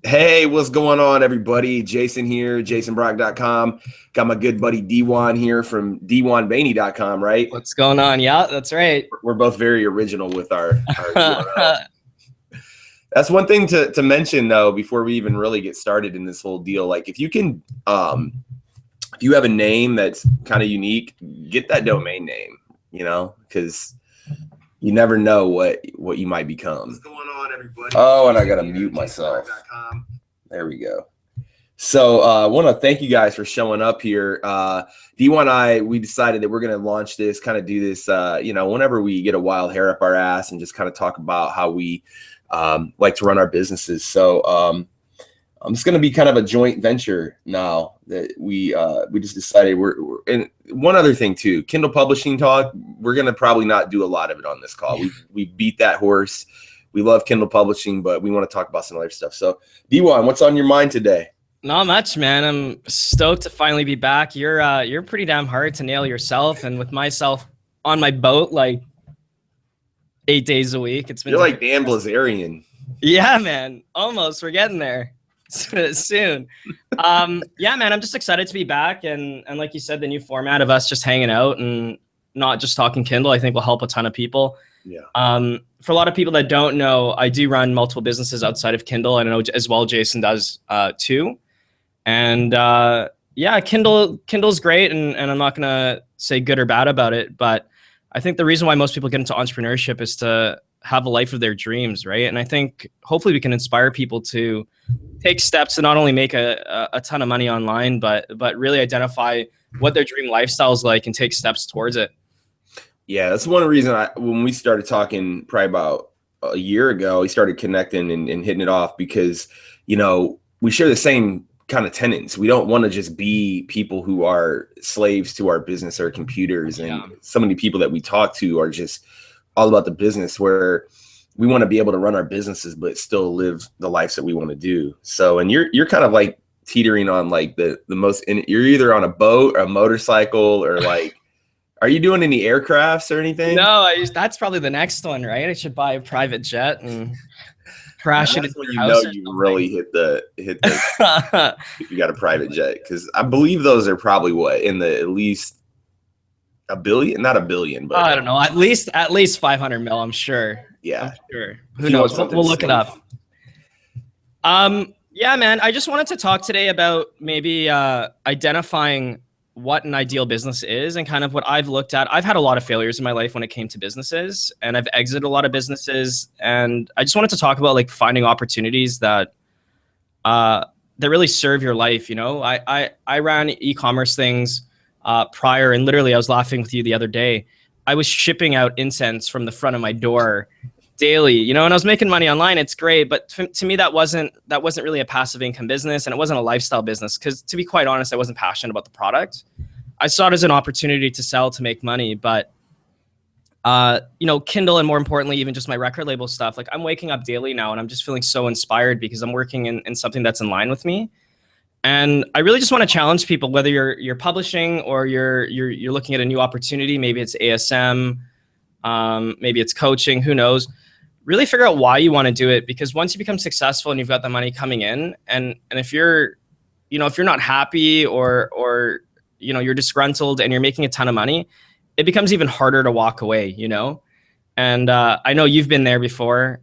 Hey, what's going on, everybody? Jason here, jasonbracht.com. Got my good buddy Dewan here from dewanbayney.com, right? What's going on? Yeah, that's right. We're both very original with our URL. That's one thing to mention, though, before we even really get started in this whole deal. Like, if you can, if you have a name that's kind of unique, get that domain name, because you never know what you might become. What's going on, everybody? Oh, and I gotta mute myself. There we go. So I want to thank you guys for showing up here. D1 and I, we decided that we're going to launch this, kind of do this, whenever we get a wild hair up our ass and just kind of talk about how we like to run our businesses. So it's going to be kind of a joint venture now that we just decided we're and one other thing too, Kindle publishing talk. We're going to probably not do a lot of it on this call. We beat that horse. We love Kindle publishing, but we want to talk about some other stuff. So D1, what's on your mind today? Not much, man. I'm stoked to finally be back. You're pretty damn hard to nail yourself, and with myself on my boat like 8 days a week. You're like Dan Blazarian. Yeah, man. Almost. We're getting there soon. Yeah, man. I'm just excited to be back, and like you said, the new format of us just hanging out and not just talking Kindle, I think will help a ton of people. Yeah. For a lot of people that don't know, I do run multiple businesses outside of Kindle. I know as well Jason does too. And yeah, Kindle's great, and I'm not gonna say good or bad about it, but I think the reason why most people get into entrepreneurship is to have a life of their dreams, right? And I think hopefully we can inspire people to take steps to not only make a ton of money online, but really identify what their dream lifestyle is like and take steps towards it. Yeah, that's one reason when we started talking probably about a year ago, we started connecting and hitting it off because, we share the same kind of tenets. We don't want to just be people who are slaves to our business or computers. And so many people that we talk to are just all about the business, where we want to be able to run our businesses, but still live the lives that we want to do. So, and you're kind of like teetering on like the most, you're either on a boat or a motorcycle or like, are you doing any aircrafts or anything? No, that's probably the next one, right? I should buy a private jet and crash it. When you really hit the if you got a private jet, because I believe those are probably what in the at least a billion, not a billion, but I don't know, at least 500 mil, I'm sure. Yeah, I'm sure. Who knows? We'll look it up. Yeah, man. I just wanted to talk today about maybe identifying what an ideal business is and kind of what I've looked at. I've had a lot of failures in my life when it came to businesses, and I've exited a lot of businesses. And I just wanted to talk about like finding opportunities that really serve your life. I ran e-commerce things prior, and literally I was laughing with you the other day. I was shipping out incense from the front of my door daily, and I was making money online. It's great. But to me, that wasn't really a passive income business, and it wasn't a lifestyle business. Because to be quite honest, I wasn't passionate about the product. I saw it as an opportunity to sell, to make money. But, Kindle, and more importantly, even just my record label stuff, like I'm waking up daily now and I'm just feeling so inspired because I'm working in something that's in line with me. And I really just want to challenge people, whether you're publishing or you're looking at a new opportunity. Maybe it's ASM, maybe it's coaching, who knows. Really figure out why you want to do it, because once you become successful and you've got the money coming in, and if you're not happy or you're disgruntled and you're making a ton of money, it becomes even harder to walk away, And I know you've been there before,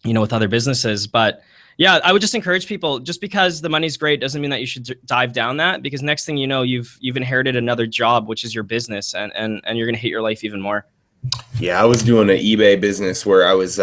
with other businesses, but yeah, I would just encourage people, just because the money's great doesn't mean that you should dive down that, because next thing you know, you've inherited another job, which is your business, and you're going to hate your life even more. Yeah, I was doing an eBay business where I was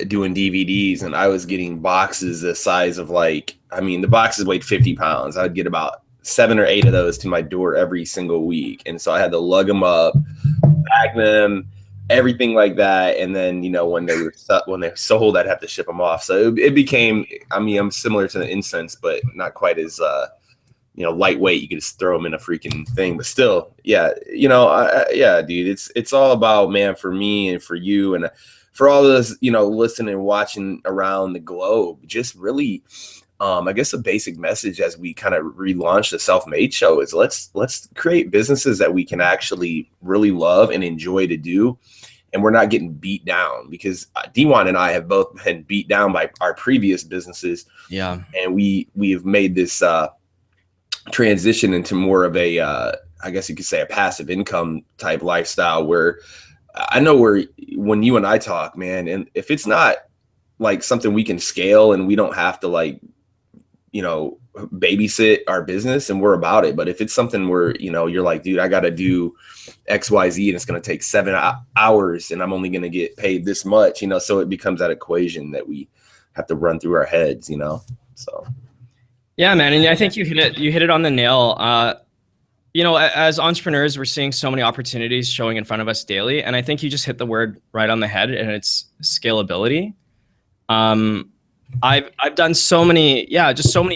doing DVDs, and I was getting boxes the size of the boxes weighed 50 pounds. I would get about 7 or 8 of those to my door every single week. And so I had to lug them up, bag them, everything like that. And then, when they sold, I'd have to ship them off. So it became, I'm similar to the incense, but not quite as, lightweight. You could just throw them in a freaking thing, but still, yeah, yeah, dude, it's all about, man, for me and for you and for all of us, listening and watching around the globe, just really, I guess a basic message as we kind of relaunch the Self-Made Show is let's create businesses that we can actually really love and enjoy to do. and we're not getting beat down, because Dewan and I have both been beat down by our previous businesses. Yeah. And we have made this transition into more of a, I guess you could say, a passive income type lifestyle, where I know when you and I talk, man, and if it's not like something we can scale and we don't have to like, babysit our business, and we're about it. But if it's something where, you're like, dude, I got to do XYZ and it's going to take 7 hours and I'm only going to get paid this much, so it becomes that equation that we have to run through our heads, so. Yeah, man. And I think you hit it on the nail. As entrepreneurs, we're seeing so many opportunities showing in front of us daily. And I think you just hit the word right on the head, and it's scalability. I've done so many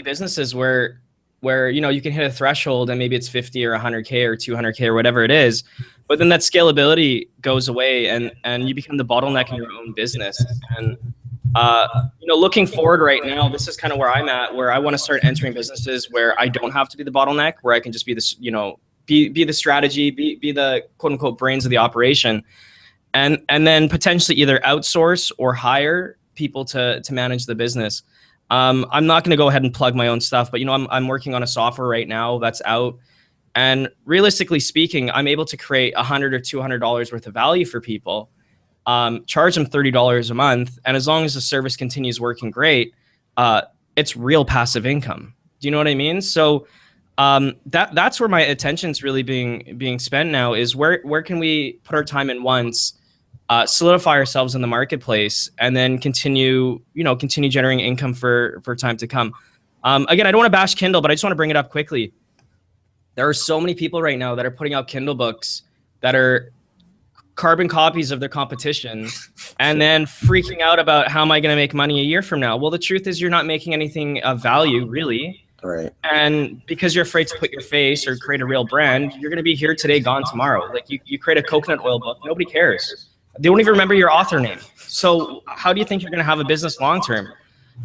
businesses where you can hit a threshold and maybe it's 50 or 100K or 200K or whatever it is, but then that scalability goes away and you become the bottleneck in your own business. And looking forward right now, this is kind of where I'm at, where I want to start entering businesses where I don't have to be the bottleneck, where I can just be this, be the strategy, be the quote unquote brains of the operation, and then potentially either outsource or hire people to manage the business. I'm not going to go ahead and plug my own stuff, but I'm working on a software right now that's out, and realistically speaking, I'm able to create $100 or $200 worth of value for people, charge them $30 a month, and as long as the service continues working great, it's real passive income. Do you know what I mean? So that's where my attention's really being spent now, is where can we put our time in once, solidify ourselves in the marketplace, and then continue generating income for time to come. Again, I don't want to bash Kindle, but I just want to bring it up quickly. There are so many people right now that are putting out Kindle books that are carbon copies of their competition, and then freaking out about, how am I going to make money a year from now? Well, the truth is you're not making anything of value, really. Right. And because you're afraid to put your face or create a real brand, you're going to be here today, gone tomorrow. Like you create a coconut oil book, nobody cares. They don't even remember your author name. So how do you think you're going to have a business long term?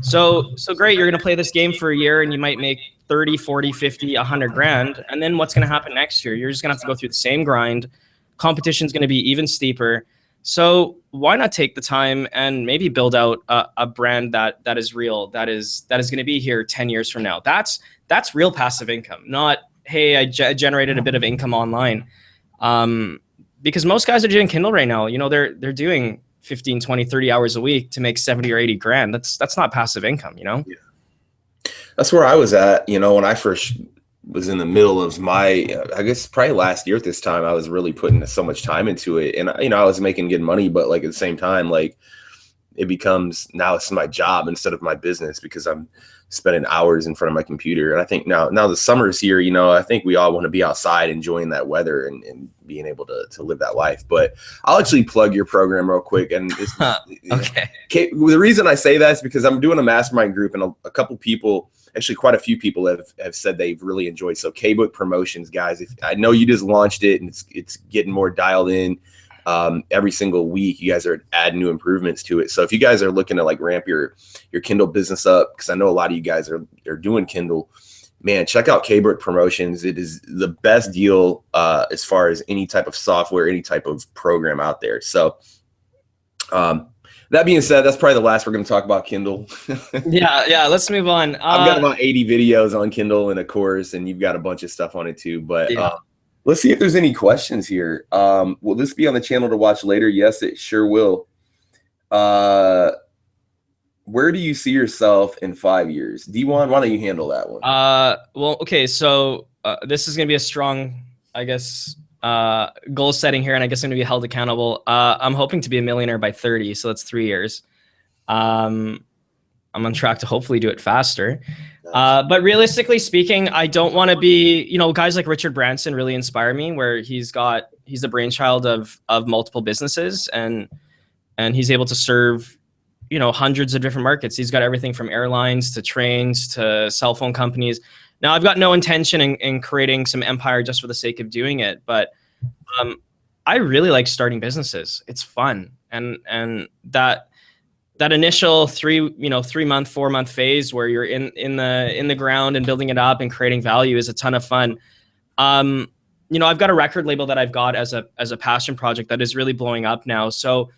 So great, you're going to play this game for a year and you might make 30, 40, 50, 100 grand. And then what's going to happen next year? You're just going to have to go through the same grind. Competition's going to be even steeper. So why not take the time and maybe build out a brand that is real, that is going to be here 10 years from now. That's real passive income, not, hey, I generated a bit of income online. Because most guys are doing Kindle right now. They're doing 15, 20, 30 hours a week to make 70 or 80 grand. That's not passive income, Yeah. That's where I was at, when I first was in the middle of my, I guess probably last year at this time, I was really putting so much time into it. And, I was making good money, but like at the same time, like it becomes, now it's my job instead of my business, because I'm spending hours in front of my computer. And I think now the summer's here, I think we all want to be outside enjoying that weather and being able to live that life. But I'll actually plug your program real quick. And it's, okay. The reason I say that is because I'm doing a mastermind group, and a couple people, actually quite a few people have said they've really enjoyed. So K-Book Promotions, guys, I know you just launched it and it's getting more dialed in. Every single week, you guys are adding new improvements to it. So if you guys are looking to like ramp your Kindle business up, because I know a lot of you guys are doing Kindle, man, check out K-Book Promotions. It is the best deal as far as any type of software, any type of program out there. So that being said, that's probably the last we're going to talk about Kindle. Yeah. Let's move on. I've got about 80 videos on Kindle and a course, and you've got a bunch of stuff on it too. But let's see if there's any questions here. Will this be on the channel to watch later? Yes, it sure will. Where do you see yourself in 5 years? Dewan, why don't you handle that one? Well, okay. So this is going to be a strong, I guess, goal setting here, and I guess I'm going to be held accountable. I'm hoping to be a millionaire by 30. So that's 3 years. I'm on track to hopefully do it faster. But realistically speaking, I don't want to be, guys like Richard Branson really inspire me, where he's the brainchild of multiple businesses, and he's able to serve, hundreds of different markets. He's got everything from airlines to trains to cell phone companies. Now, I've got no intention in creating some empire just for the sake of doing it, but I really like starting businesses. It's fun, and that initial 3 month, 4 month phase where you're in the ground and building it up and creating value is a ton of fun. I've got a record label that I've got as a passion project that is really blowing up now. So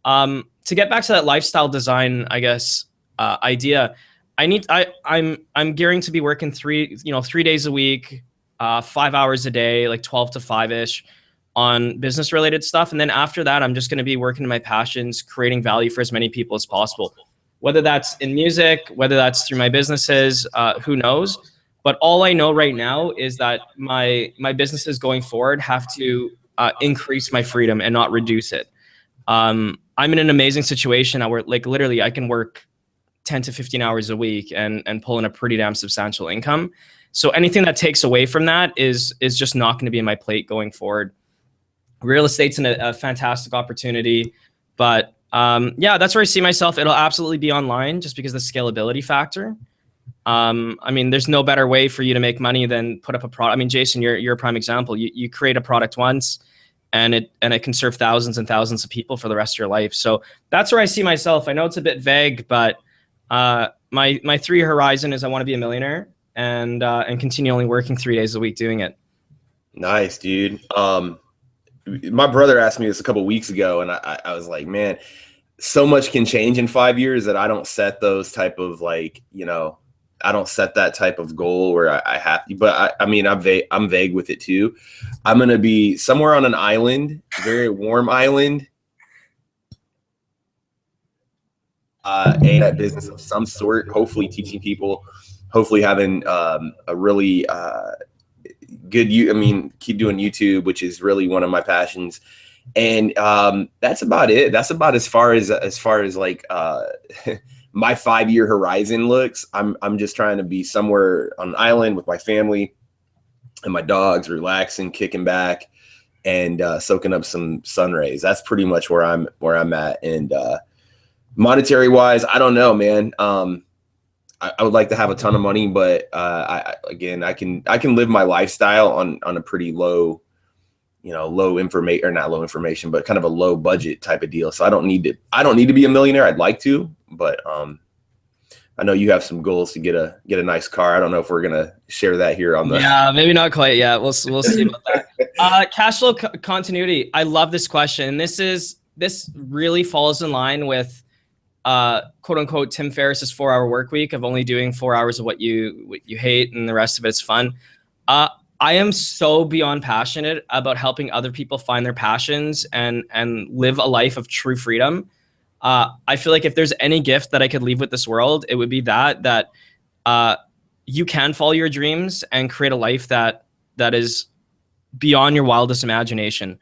to get back to that lifestyle design, I guess, idea, I'm gearing to be working 3 days a week, 5 hours a day, like 12 to 5-ish on business related stuff. And then after that, I'm just going to be working in my passions, creating value for as many people as possible, whether that's in music, whether that's through my businesses, who knows? But all I know right now is that my businesses going forward have to increase my freedom and not reduce it. I'm in an amazing situation now where, like, literally I can work 10 to 15 hours a week and pull in a pretty damn substantial income. So anything that takes away from that is just not going to be in my plate going forward. Real estate's a fantastic opportunity, but yeah, that's where I see myself. It'll absolutely be online just because of the scalability factor. I mean, there's no better way for you to make money than put up a product. I mean, Jason, you're a prime example. You create a product once and it can serve thousands and thousands of people for the rest of your life. So that's where I see myself. I know it's a bit vague, but my 3-year horizon is I want to be a millionaire and continue only working 3 days a week doing it. Nice, dude. My brother asked me this a couple of weeks ago, and I was like, man, so much can change in 5 years that I don't set those type of, like, I don't set that type of goal where I have to, but I mean, I'm vague with it too. I'm going to be somewhere on an island, very warm island, a business of some sort, hopefully teaching people, hopefully having a really good, keep doing YouTube, which is really one of my passions. And that's about it. That's about as far as like my 5-year horizon looks. I'm just trying to be somewhere on an island with my family and my dogs, relaxing, kicking back, and soaking up some sun rays. That's pretty much where I'm at. And monetary wise, I don't know, man. I would like to have a ton of money, but I can live my lifestyle on a pretty low, low information, or not low information, but kind of a low budget type of deal. So I don't need to be a millionaire. I'd like to, but I know you have some goals to get a nice car. I don't know if we're gonna share that here on the. Yeah, maybe not quite yet. We'll see about that. Cash flow continuity. I love this question. This really falls in line with quote unquote Tim Ferriss's 4-hour work week of only doing 4 hours of what you hate and the rest of it's fun. I am so beyond passionate about helping other people find their passions and live a life of true freedom. I feel like if there's any gift that I could leave with this world, it would be that you can follow your dreams and create a life that is beyond your wildest imagination.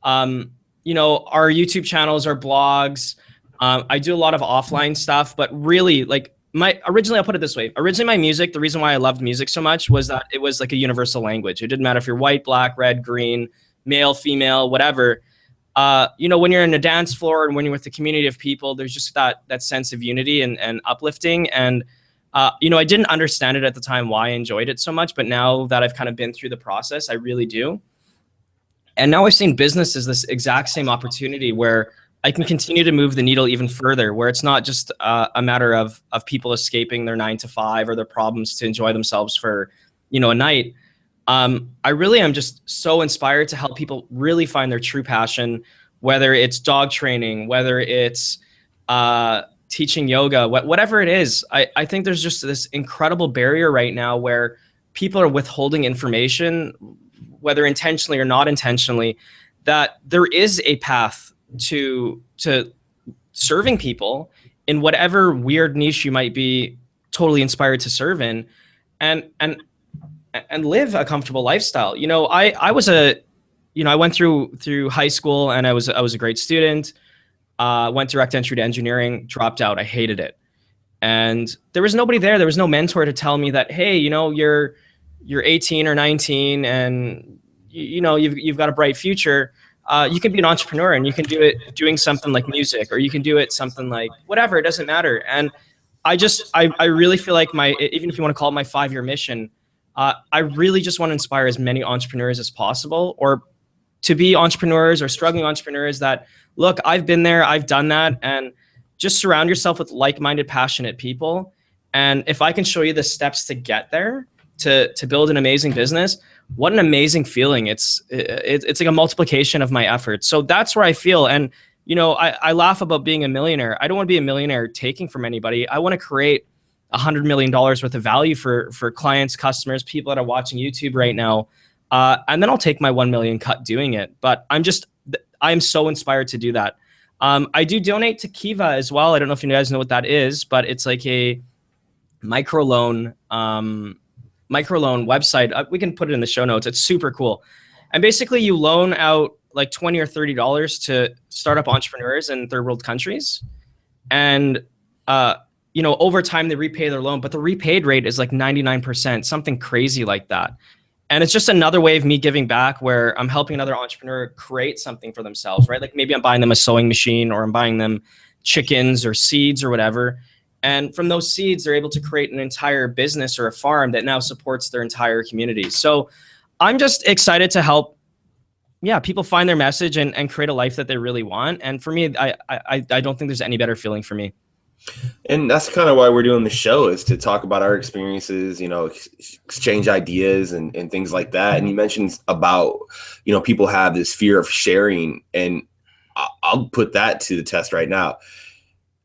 Our YouTube channels, our blogs, I do a lot of offline stuff, but really, like, I'll put it this way. Originally, my music, the reason why I loved music so much was that it was like a universal language. It didn't matter if you're white, black, red, green, male, female, whatever. When you're in a dance floor and when you're with the community of people, there's just that sense of unity and uplifting. And, I didn't understand it at the time why I enjoyed it so much, but now that I've kind of been through the process, I really do. And now I've seen business as this exact same opportunity where I can continue to move the needle even further, where it's not just a matter of people escaping their 9 to 5 or their problems to enjoy themselves for, a night. I really am just so inspired to help people really find their true passion, whether it's dog training, whether it's teaching yoga, whatever it is. I think there's just this incredible barrier right now where people are withholding information, whether intentionally or not intentionally, that there is a path to serving people in whatever weird niche you might be totally inspired to serve in, and live a comfortable lifestyle. I went through high school and I was a great student, went direct entry to engineering, dropped out. I hated it. And there was nobody there. There was no mentor to tell me that, hey, you're 18 or 19 and you've got a bright future. You can be an entrepreneur and you can do it doing something like music, or you can do it something like whatever, it doesn't matter. And I really feel like even if you want to call it my 5-year mission, I really just want to inspire as many entrepreneurs as possible, or to be entrepreneurs or struggling entrepreneurs that, look, I've been there, I've done that, and just surround yourself with like-minded, passionate people. And if I can show you the steps to get there, to build an amazing business, what an amazing feeling. It's like a multiplication of my efforts. So that's where I feel. And, you know, I laugh about being a millionaire. I don't want to be a millionaire taking from anybody. I want to create $100 million worth of value for clients, customers, people that are watching YouTube right now. And then I'll take my 1 million cut doing it. But I'm so inspired to do that. I do donate to Kiva as well. I don't know if you guys know what that is, but it's like a microloan website. We can put it in the show notes. It's super cool. And basically you loan out like $20 or $30 to startup entrepreneurs in third world countries. And, you know, over time they repay their loan, but the repaid rate is like 99%, something crazy like that. And it's just another way of me giving back, where I'm helping another entrepreneur create something for themselves, right? Like maybe I'm buying them a sewing machine, or I'm buying them chickens or seeds or whatever. And from those seeds, they're able to create an entire business or a farm that now supports their entire community. So I'm just excited to help, people find their message and create a life that they really want. And for me, I don't think there's any better feeling for me. And that's kind of why we're doing the show, is to talk about our experiences, you know, exchange ideas and things like that. And you mentioned about, you know, people have this fear of sharing, and I'll put that to the test right now.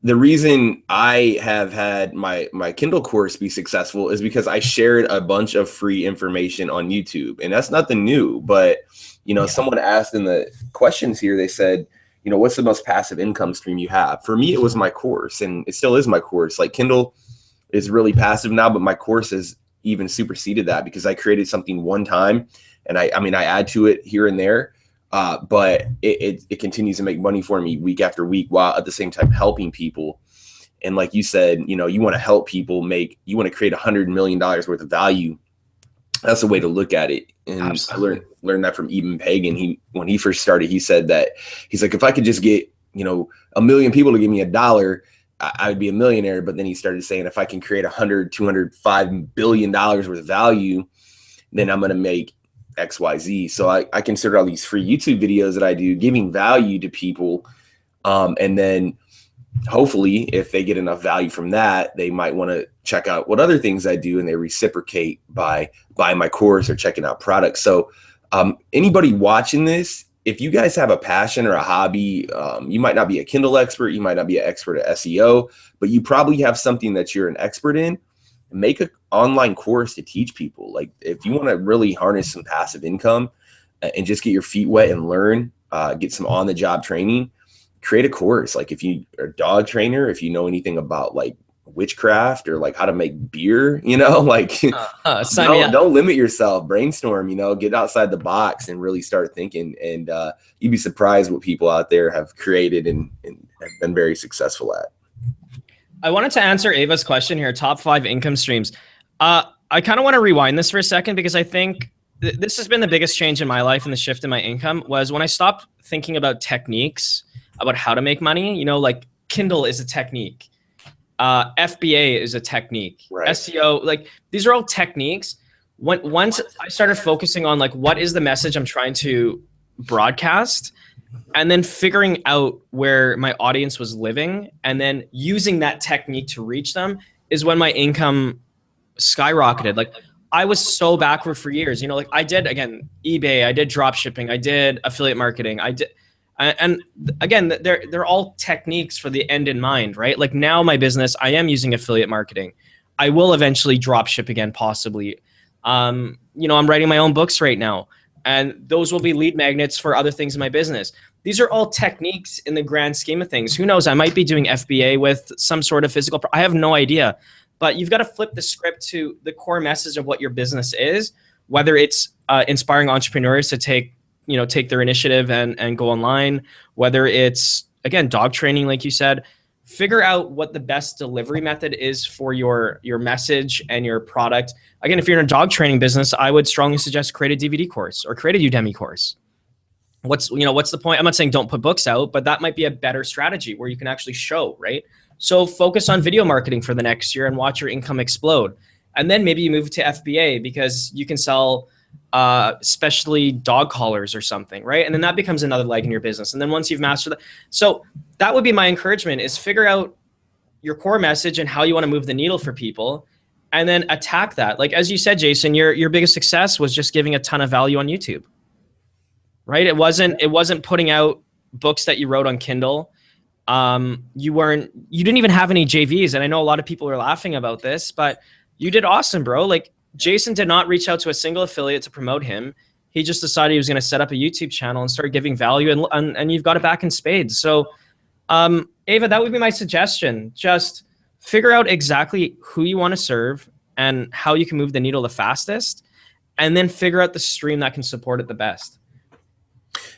The reason I have had my Kindle course be successful is because I shared a bunch of free information on YouTube, and that's nothing new. But, you know, someone asked in the questions here, they said, you know, what's the most passive income stream you have? For me, it was my course, and it still is my course. Like Kindle is really passive now, but my course has even superseded that, because I created something one time, and I add to it here and there, but it continues to make money for me week after week, while at the same time helping people. And like you said, you know, you want to help people you want to create $100 million worth of value. That's the way to look at it. And absolutely. I learned that from Eben Pagan. When he first started, he said that, he's like, if I could just get, you know, 1 million people to give me $1, I would be a millionaire. But then he started saying, if I can create $100, $205 billion worth of value, then I'm going to make X, Y, Z. So I consider all these free YouTube videos that I do giving value to people. And then hopefully if they get enough value from that, they might want to check out what other things I do, and they reciprocate by buying my course or checking out products. So anybody watching this, if you guys have a passion or a hobby, you might not be a Kindle expert, you might not be an expert at SEO, but you probably have something that you're an expert in. Make an online course to teach people. Like if you want to really harness some passive income and just get your feet wet and learn, get some on-the-job training, create a course. Like if you are a dog trainer, if you know anything about like witchcraft or like how to make beer, you know, like don't limit yourself, brainstorm, you know, get outside the box and really start thinking. And you'd be surprised what people out there have created and have been very successful at. I wanted to answer Ava's question here, top 5 income streams. I kind of want to rewind this for a second, because I think this has been the biggest change in my life, and the shift in my income was when I stopped thinking about techniques, about how to make money. You know, like Kindle is a technique. FBA is a technique. Right. SEO, like these are all techniques. Once I started focusing on like, what is the message I'm trying to broadcast, and then figuring out where my audience was living, and then using that technique to reach them, is when my income skyrocketed. Like I was so backward for years, you know, like I did, again, eBay, I did drop shipping, I did affiliate marketing, and again, they're all techniques for the end in mind, right? Like now my business, I am using affiliate marketing. I will eventually drop ship again, possibly. You know, I'm writing my own books right now, and those will be lead magnets for other things in my business. These are all techniques in the grand scheme of things. Who knows? I might be doing FBA with some sort of physical. I have no idea, but you've got to flip the script to the core message of what your business is, whether it's inspiring entrepreneurs to take their initiative and go online, whether it's, again, dog training, like you said. Figure out what the best delivery method is for your message and your product. Again, if you're in a dog training business, I would strongly suggest create a DVD course or create a Udemy course. What's the point? I'm not saying don't put books out, but that might be a better strategy where you can actually show, right? So focus on video marketing for the next year and watch your income explode. And then maybe you move to FBA because you can sell especially dog collars or something, right? And then that becomes another leg in your business. And then once you've mastered that, so that would be my encouragement, is figure out your core message and how you want to move the needle for people. and then attack that. Like, as you said, Jason, your biggest success was just giving a ton of value on YouTube, right? It wasn't putting out books that you wrote on Kindle. You didn't even have any JVs. And I know a lot of people are laughing about this, but you did awesome, bro. Like, Jason did not reach out to a single affiliate to promote him. He just decided he was going to set up a YouTube channel and start giving value, and you've got it back in spades. So, Ava, that would be my suggestion. Just figure out exactly who you want to serve and how you can move the needle the fastest, and then figure out the stream that can support it the best.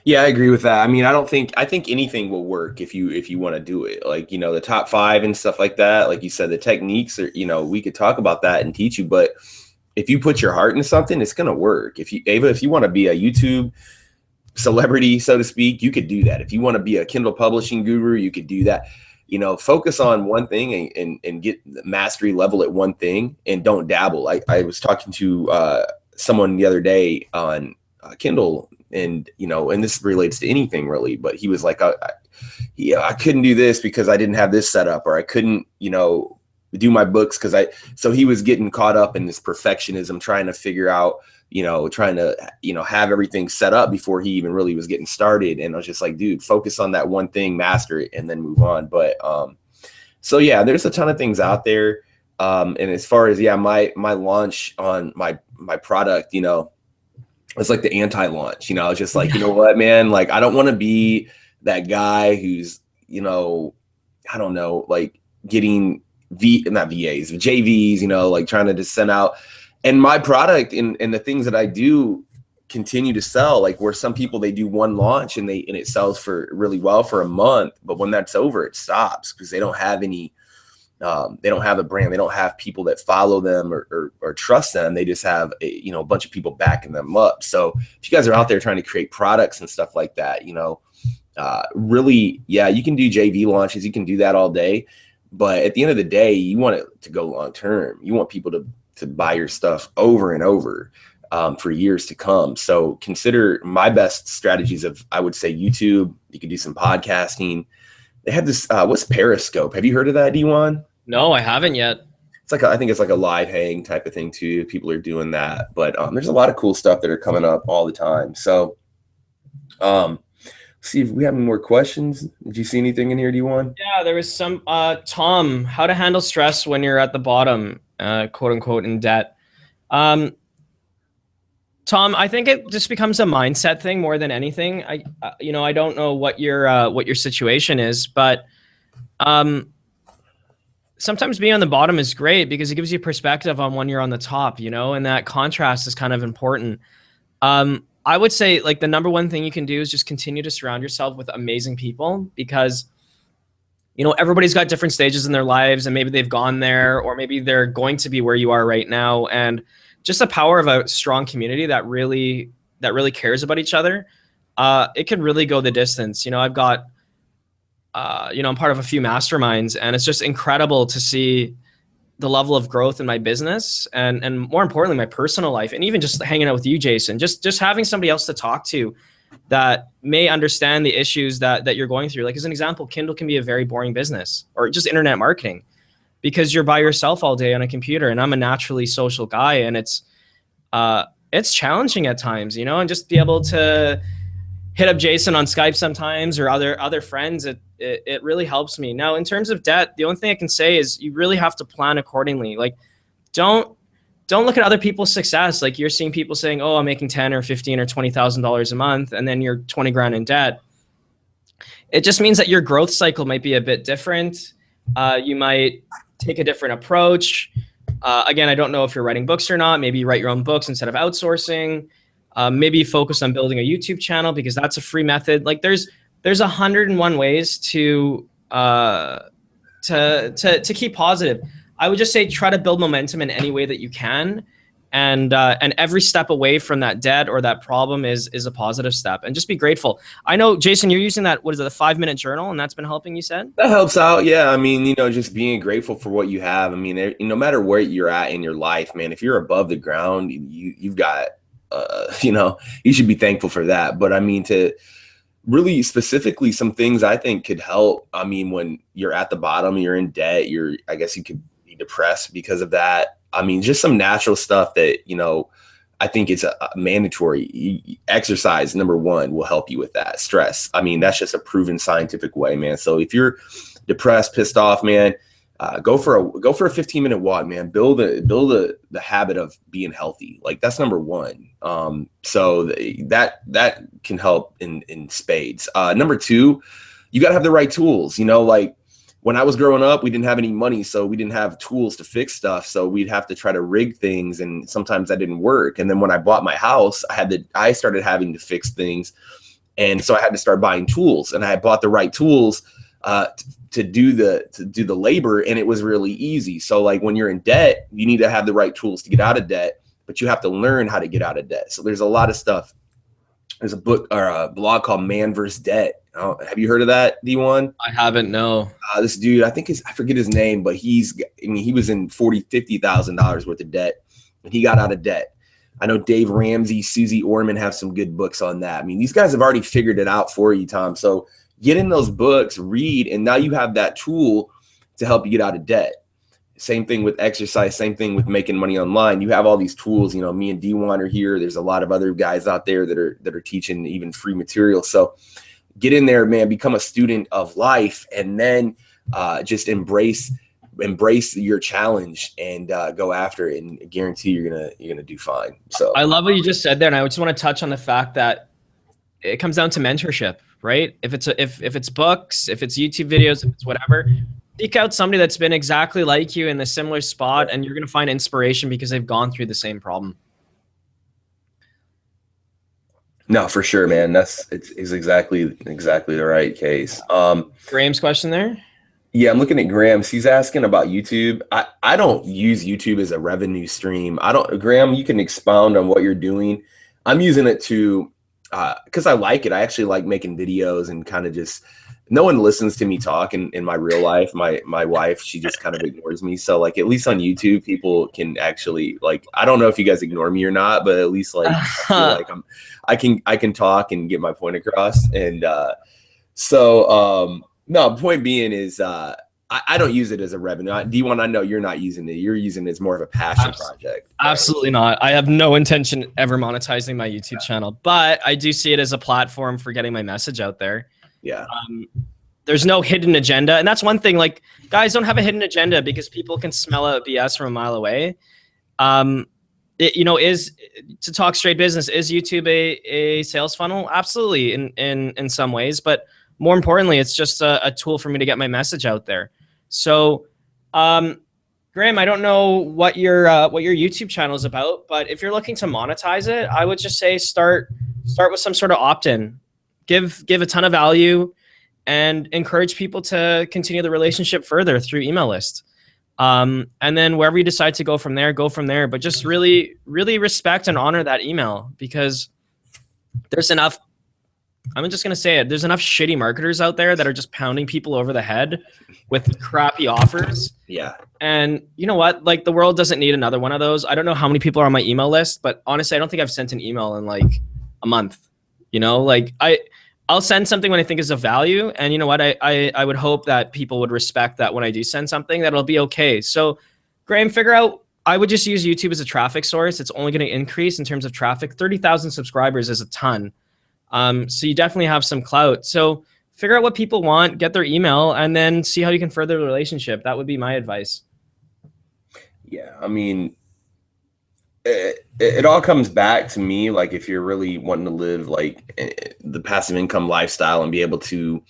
Yeah, I agree with that. I mean, I think anything will work if you want to do it. Like, you know, the top 5 and stuff like that. Like you said, the techniques are, you know, we could talk about that and teach you, but if you put your heart into something, it's going to work. If you want to be a YouTube celebrity, so to speak, you could do that. If you want to be a Kindle publishing guru, you could do that. You know, focus on one thing and get the mastery level at one thing, and don't dabble. I was talking to someone the other day on Kindle, and, you know, and this relates to anything really, but he was like, I couldn't do this because I didn't have this set up, or I couldn't, you know, do my books so he was getting caught up in this perfectionism, trying to figure out, you know, trying to, you know, have everything set up before he even really was getting started. And I was just like, dude, focus on that one thing, master it, and then move on. But so yeah, there's a ton of things out there. And as far as, yeah, my launch on my product, you know, it's like the anti-launch, you know. I was just like, you know what, man, like, I don't want to be that guy who's, you know, I don't know, like getting not VAs, JVs, you know, like trying to just send out. And my product and the things that I do continue to sell. Like, where some people, they do one launch and it sells for really well for a month, but when that's over, it stops because they don't have any, they don't have a brand. They don't have people that follow them or trust them. They just have a bunch of people backing them up. So if you guys are out there trying to create products and stuff like that, you know, really, yeah, you can do JV launches. You can do that all day. But at the end of the day, you want it to go long term. You want people to buy your stuff over and over for years to come. So consider my best strategies of, I would say, YouTube. You could do some podcasting. They have this, what's Periscope? Have you heard of that, D1? No, I haven't yet. It's like, I think it's like a live hang type of thing too. People are doing that, but there's a lot of cool stuff that are coming up all the time. So see if we have any more questions. Did you see anything in here, D1? Yeah, there was some, Tom, how to handle stress when you're at the bottom, quote unquote, in debt. Tom, I think it just becomes a mindset thing more than anything. I don't know what your situation is, but sometimes being on the bottom is great because it gives you perspective on when you're on the top, you know, and that contrast is kind of important. I would say, like, the number one thing you can do is just continue to surround yourself with amazing people, because, you know, everybody's got different stages in their lives, and maybe they've gone there, or maybe they're going to be where you are right now. And just the power of a strong community that really cares about each other, it can really go the distance. You know, I've got, I'm part of a few masterminds, and it's just incredible to see the level of growth in my business and more importantly, my personal life, and even just hanging out with you, Jason, just having somebody else to talk to that may understand the issues that you're going through. Like, as an example, Kindle can be a very boring business, or just internet marketing, because you're by yourself all day on a computer, and I'm a naturally social guy, and it's challenging at times, you know, and just be able to hit up Jason on Skype sometimes, or other friends. It really helps me. Now, in terms of debt, the only thing I can say is you really have to plan accordingly. Like, don't look at other people's success. Like, you're seeing people saying, oh, I'm making $10 or $15 or $20,000 a month, and then you're 20 grand in debt. It just means that your growth cycle might be a bit different. You might take a different approach. Again, I don't know if you're writing books or not. Maybe you write your own books instead of outsourcing. Maybe you focus on building a YouTube channel, because that's a free method. Like, there's 101 ways to keep positive. I would just say try to build momentum in any way that you can, and every step away from that debt or that problem is a positive step, and just be grateful. I know, Jason, you're using that, what is it, the 5-minute journal, and that's been helping, you said? That helps out. Yeah. I mean, you know, just being grateful for what you have. I mean, no matter where you're at in your life, man, if you're above the ground, you've got, you know, you should be thankful for that. But I mean, to really specifically, some things I think could help. I mean, when you're at the bottom, you're in debt, I guess you could be depressed because of that. I mean, just some natural stuff that, you know, I think it's a mandatory. Exercise, number one, will help you with that stress. I mean, that's just a proven scientific way, man. So if you're depressed, pissed off, man, go for a 15-minute walk, man. Build the habit of being healthy. Like, that's number one. So that can help in spades. Number two, you got to have the right tools. You know, like, when I was growing up, we didn't have any money, so we didn't have tools to fix stuff. So we'd have to try to rig things, and sometimes that didn't work. And then when I bought my house, I started having to fix things, and so I had to start buying tools. And I bought the right tools to do the labor, and it was really easy. So, like, when you're in debt, you need to have the right tools to get out of debt, but you have to learn how to get out of debt. So there's a lot of stuff. There's a book or a blog called Man vs. Debt. Have you heard of that, D1? I haven't, no. This dude, I forget his name, but he was in $50,000 worth of debt, and he got out of debt. I know Dave Ramsey, Susie Orman have some good books on that. I mean, these guys have already figured it out for you, Tom. So get in those books, read, and now you have that tool to help you get out of debt. Same thing with exercise, same thing with making money online. You have all these tools. You know, me and D1 are here. There's a lot of other guys out there that are teaching even free material. So get in there, man, become a student of life, and then just embrace your challenge and go after it, and guarantee you're gonna do fine. So I love what you just said there, and I just want to touch on the fact that it comes down to mentorship, right? If it's books, if it's YouTube videos, if it's whatever, seek out somebody that's been exactly like you in a similar spot, and you're gonna find inspiration because they've gone through the same problem. No, for sure, man. It's exactly the right case. Graham's question there. Yeah, I'm looking at Graham's. He's asking about YouTube. I don't use YouTube as a revenue stream. Graham, you can expound on what you're doing. I'm using it to because I like it. I actually like making videos and kind of just, no one listens to me talk in my real life. My wife, she just kind of ignores me. So, like, at least on YouTube, people can actually, like, I don't know if you guys ignore me or not, but at least, like, I feel like I can talk and get my point across. And no, point being is I don't use it as a revenue. D1, I know you're not using it. You're using it as more of a passion project. Absolutely not. I have no intention ever monetizing my YouTube channel, but I do see it as a platform for getting my message out there. Yeah. There's no hidden agenda. And that's one thing, like, guys don't have a hidden agenda because people can smell out BS from a mile away. Is to talk straight business, is YouTube a sales funnel? Absolutely, in some ways, but more importantly, it's just a tool for me to get my message out there. So, Graham, I don't know what your YouTube channel is about, but if you're looking to monetize it, I would just say start with some sort of opt-in. Give a ton of value and encourage people to continue the relationship further through email list. And then wherever you decide to go from there, but just really, really respect and honor that email, because there's enough, I'm just going to say it, there's enough shitty marketers out there that are just pounding people over the head with crappy offers. Yeah. And you know what? Like, the world doesn't need another one of those. I don't know how many people are on my email list, but honestly, I don't think I've sent an email in like a month. You know, like I'll send something when I think is of value. And you know what? I would hope that people would respect that when I do send something, that it'll be okay. So, Graham, figure out, I would just use YouTube as a traffic source. It's only going to increase in terms of traffic. 30,000 subscribers is a ton. So you definitely have some clout. So figure out what people want, get their email, and then see how you can further the relationship. That would be my advice. Yeah. I mean, it all comes back to me, like, if you're really wanting to live like the passive income lifestyle and be able to,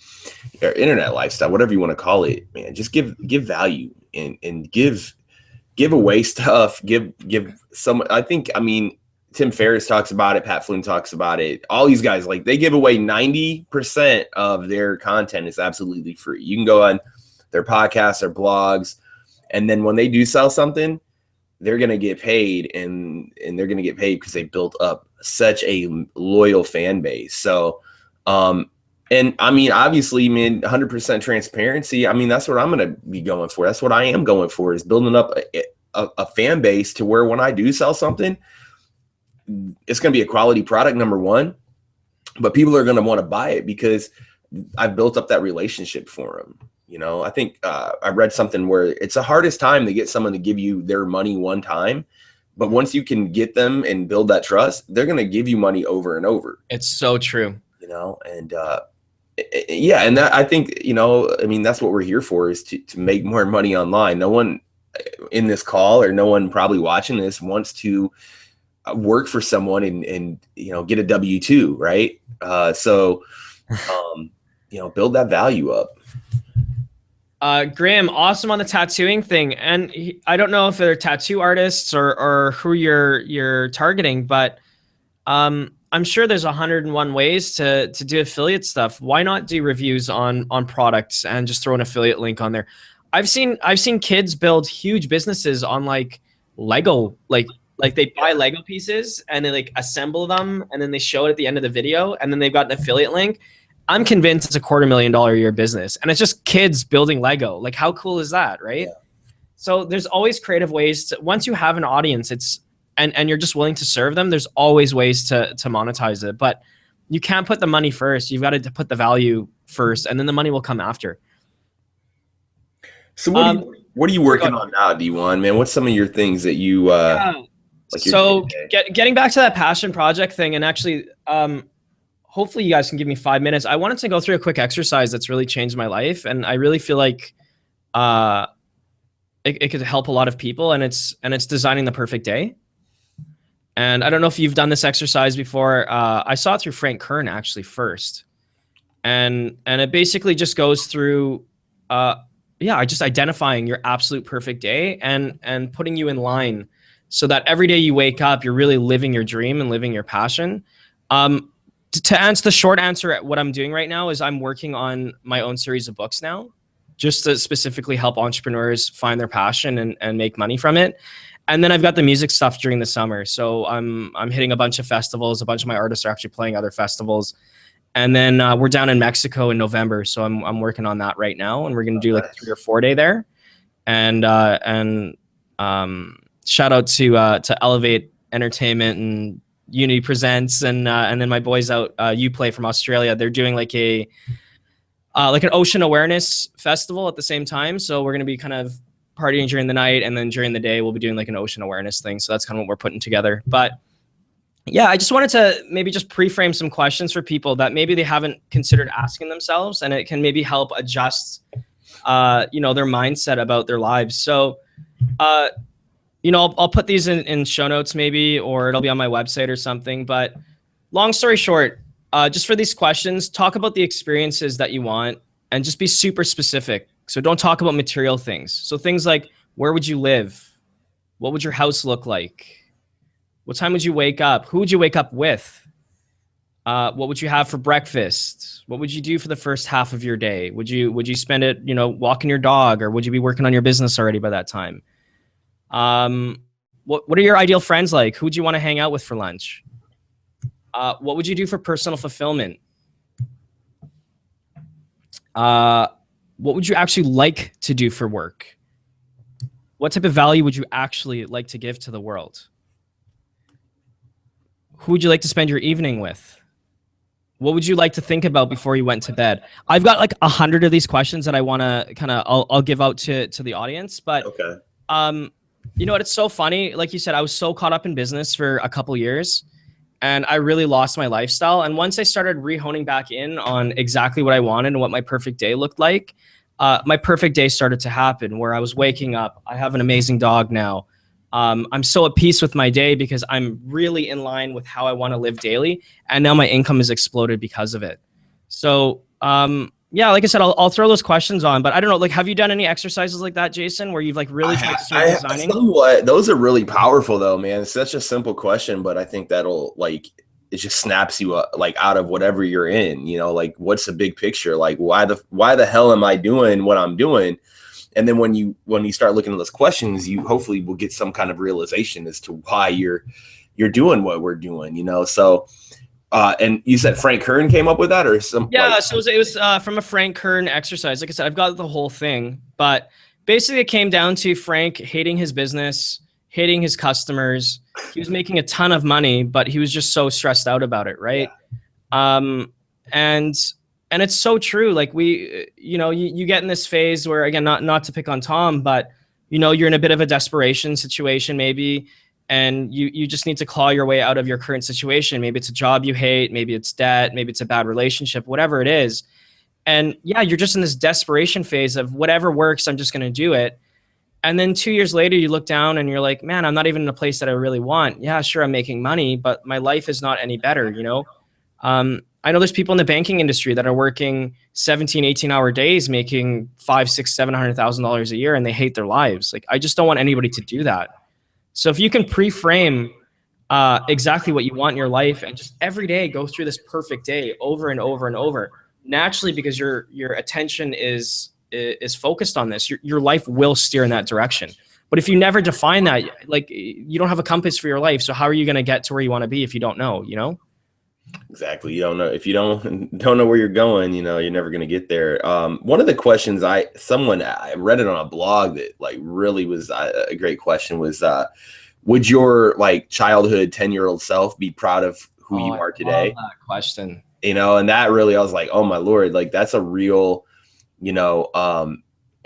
or internet lifestyle, whatever you want to call it, man, just give value and give away stuff. Give some. I mean, Tim Ferriss talks about it. Pat Flynn talks about it. All these guys, like, they give away 90% of their content is absolutely free. You can go on their podcasts or blogs, and then when they do sell something, they're going to get paid, and they're going to get paid because they built up such a loyal fan base. So, and I mean, obviously, man, 100% transparency. I mean, that's what I'm going to be going for. That's what I am going for, is building up a fan base to where when I do sell something, it's going to be a quality product, number one, but people are going to want to buy it because I've built up that relationship for them. You know, I think I read something where it's the hardest time to get someone to give you their money one time, but once you can get them and build that trust, they're going to give you money over and over. It's so true. You know, and yeah, and that, I think, you know, I mean, that's what we're here for, is to make more money online. No one in this call, or no one probably watching this, wants to work for someone and you know, get a W-2, right? So you know, build that value up. Graham, awesome on the tattooing thing. And I don't know if they're tattoo artists or who you're targeting, but I'm sure there's 101 ways to do affiliate stuff. Why not do reviews on products and just throw an affiliate link on there? I've seen kids build huge businesses on like Lego, like they buy Lego pieces and they like assemble them and then they show it at the end of the video and then they've got an affiliate link. I'm convinced it's a $250,000 a year business, and it's just kids building Lego. Like, how cool is that, right? Yeah. So there's always creative ways to, once you have an audience, it's and you're just willing to serve them, there's always ways to monetize it. But you can't put the money first. You've got to put the value first, and then the money will come after. So what are you working on now, D1, man? What's some of your things that you like? So getting back to that passion project thing, and actually hopefully you guys can give me 5 minutes. I wanted to go through a quick exercise that's really changed my life, and I really feel like it could help a lot of people, and it's designing the perfect day. And I don't know if you've done this exercise before. I saw it through Frank Kern actually first, and it basically just goes through just identifying your absolute perfect day and putting you in line so that every day you wake up, you're really living your dream and living your passion. To answer the short answer at what I'm doing right now is I'm working on my own series of books now, just to specifically help entrepreneurs find their passion and make money from it. And then I've got the music stuff during the summer. So I'm hitting a bunch of festivals. A bunch of my artists are actually playing other festivals. And then we're down in Mexico in November. So I'm working on that right now. And we're going to do like a 3 or 4 day there. And shout out to Elevate Entertainment and Unity Presents, and then my boys out Uplay from Australia. They're doing like an ocean awareness festival at the same time. So we're going to be kind of partying during the night, and then during the day we'll be doing like an ocean awareness thing. So that's kind of what we're putting together. But yeah, I just wanted to maybe just pre-frame some questions for people that maybe they haven't considered asking themselves, and it can maybe help adjust their mindset about their lives. So I'll put these in show notes maybe, or it'll be on my website or something. But long story short, just for these questions, talk about the experiences that you want and just be super specific. So don't talk about material things. So things like, where would you live? What would your house look like? What time would you wake up? Who would you wake up with? What would you have for breakfast? What would you do for the first half of your day? Would you spend it, walking your dog, or would you be working on your business already by that time? What are your ideal friends like? Who would you want to hang out with for lunch? What would you do for personal fulfillment? What would you actually like to do for work? What type of value would you actually like to give to the world? Who would you like to spend your evening with? What would you like to think about before you went to bed? I've got like 100 of these questions that I want to I'll give out to the audience, but okay. You know what? It's so funny. Like you said, I was so caught up in business for a couple years, and I really lost my lifestyle. And once I started rehoning back in on exactly what I wanted and what my perfect day looked like, my perfect day started to happen, where I was waking up. I have an amazing dog now. I'm so at peace with my day because I'm really in line with how I want to live daily. And now my income has exploded because of it. So, yeah, like I said, I'll throw those questions on, but I don't know, like, have you done any exercises like that, Jason, where you've like really tried to start designing? Somewhat. Those are really powerful though, man. It's such a simple question, but I think that'll it just snaps you up, like, out of whatever you're in, like, what's the big picture? Like, why the hell am I doing what I'm doing? And then when you start looking at those questions, you hopefully will get some kind of realization as to why you're doing what we're doing, So, and you said Frank Kern came up with that, or some? Yeah, so it was from a Frank Kern exercise. Like I said, I've got the whole thing, but basically it came down to Frank hating his business, hating his customers. He was making a ton of money, but he was just so stressed out about it, right? Yeah. And And it's so true. Like you get in this phase where, again, not to pick on Tom, but you're in a bit of a desperation situation maybe, and you just need to claw your way out of your current situation. Maybe it's a job you hate, maybe it's debt, maybe it's a bad relationship, whatever it is. And yeah, you're just in this desperation phase of whatever works, I'm just going to do it. And then 2 years later, you look down and you're like, man, I'm not even in a place that I really want. Yeah, sure, I'm making money, but my life is not any better, I know there's people in the banking industry that are working 17, 18-hour days, making $500,000, $600,000, $700,000 a year, and they hate their lives. Like, I just don't want anybody to do that. So if you can pre-frame exactly what you want in your life and just every day go through this perfect day over and over and over, naturally, because your attention is focused on this, your life will steer in that direction. But if you never define that, like, you don't have a compass for your life. So how are you going to get to where you want to be if you don't know, Exactly. You don't know. If you don't know where you're going, you're never going to get there. One of the questions I read it on a blog that like really was a great question was, would your like childhood 10-year-old self be proud of who you are today? I love that question. And that really, I was like, oh my Lord, like that's a real, in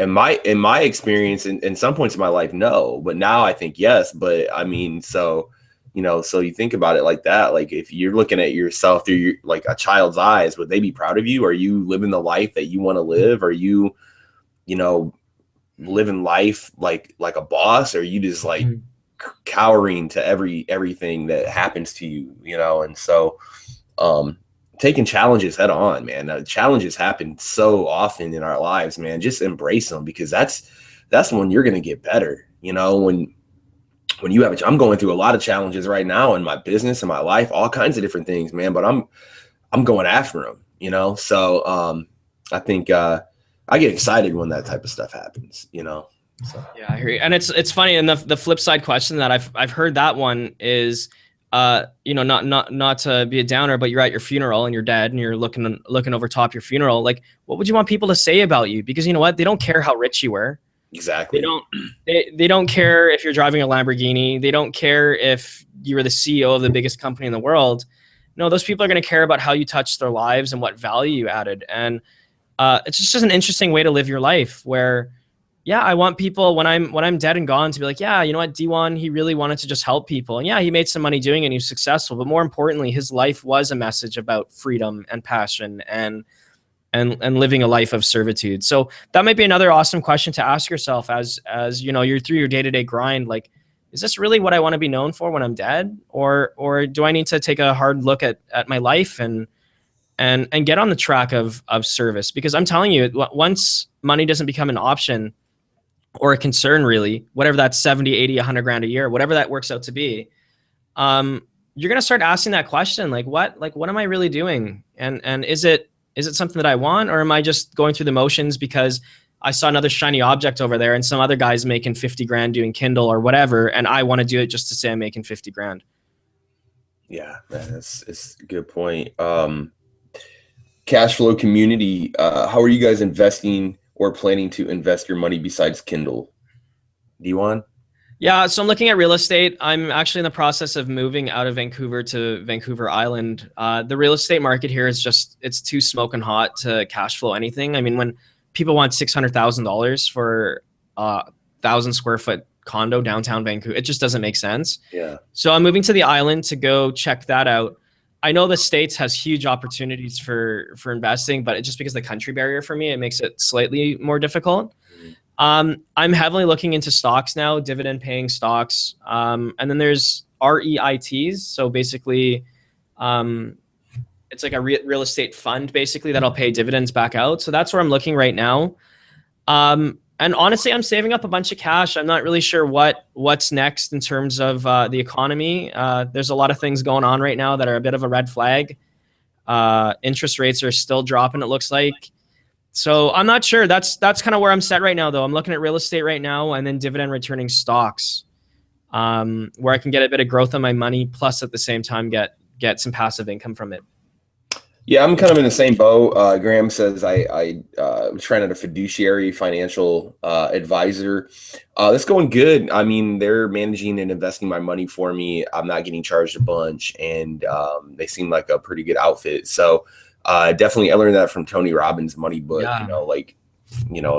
my experience in some points of my life, no, but now I think yes. But I mean, so you think about it like that. Like if you're looking at yourself through like a child's eyes, would they be proud of you? Are you living the life that you want to live? Are you, living life like a boss? Or are you just like cowering to everything that happens to you, And so, taking challenges head on, man. Challenges happen so often in our lives, man. Just embrace them, because that's when you're going to get better. When you have I'm going through a lot of challenges right now in my business and my life, all kinds of different things, man, but I'm going after them, So, I think, I get excited when that type of stuff happens, So. Yeah, I hear you. And it's funny. And the flip side question that I've heard that one is, not to be a downer, but you're at your funeral and you're dead and you're looking over top your funeral. Like, what would you want people to say about you? Because you know what? They don't care how rich you were. Exactly. They don't care if you're driving a Lamborghini. They don't care if you were the CEO of the biggest company in the world. No, those people are going to care about how you touched their lives and what value you added. And it's just an interesting way to live your life where, yeah, I want people when I'm dead and gone to be like, yeah, you know what, Dewan, he really wanted to just help people. And yeah, he made some money doing it and he was successful. But more importantly, his life was a message about freedom and passion and living a life of servitude. So that might be another awesome question to ask yourself as you're through your day-to-day grind. Like, is this really what I want to be known for when I'm dead? Or do I need to take a hard look at my life and get on the track of service? Because I'm telling you, once money doesn't become an option or a concern, really, whatever that's 70, 80, 100 grand a year, whatever that works out to be, you're going to start asking that question. Like what am I really doing? And is it something that I want, or am I just going through the motions because I saw another shiny object over there and some other guy's making 50 grand doing Kindle or whatever, and I want to do it just to say I'm making 50 grand? Yeah, man, it's a good point. Cash flow community, how are you guys investing or planning to invest your money besides Kindle? Dewan? Yeah, so I'm looking at real estate. I'm actually in the process of moving out of Vancouver to Vancouver Island. The real estate market here is it's too smoking hot to cash flow anything. I mean, when people want $600,000 for a 1,000 square foot condo downtown Vancouver, it just doesn't make sense. Yeah. So I'm moving to the island to go check that out. I know the States has huge opportunities for investing, but it's just because of the country barrier for me, it makes it slightly more difficult. I'm heavily looking into stocks now, dividend paying stocks. And then there's REITs. So basically, it's like a real estate fund basically that'll pay dividends back out. So that's where I'm looking right now. And honestly, I'm saving up a bunch of cash. I'm not really sure what's next in terms of the economy. There's a lot of things going on right now that are a bit of a red flag. Interest rates are still dropping, it looks like. So I'm not sure. That's kind of where I'm set right now, though. I'm looking at real estate right now and then dividend returning stocks, where I can get a bit of growth on my money, plus at the same time get some passive income from it. Yeah, I'm kind of in the same boat. Graham says I was trying out a fiduciary financial advisor. That's going good. I mean, they're managing and investing my money for me. I'm not getting charged a bunch, and they seem like a pretty good outfit. So Definitely, I learned that from Tony Robbins' money book. Yeah.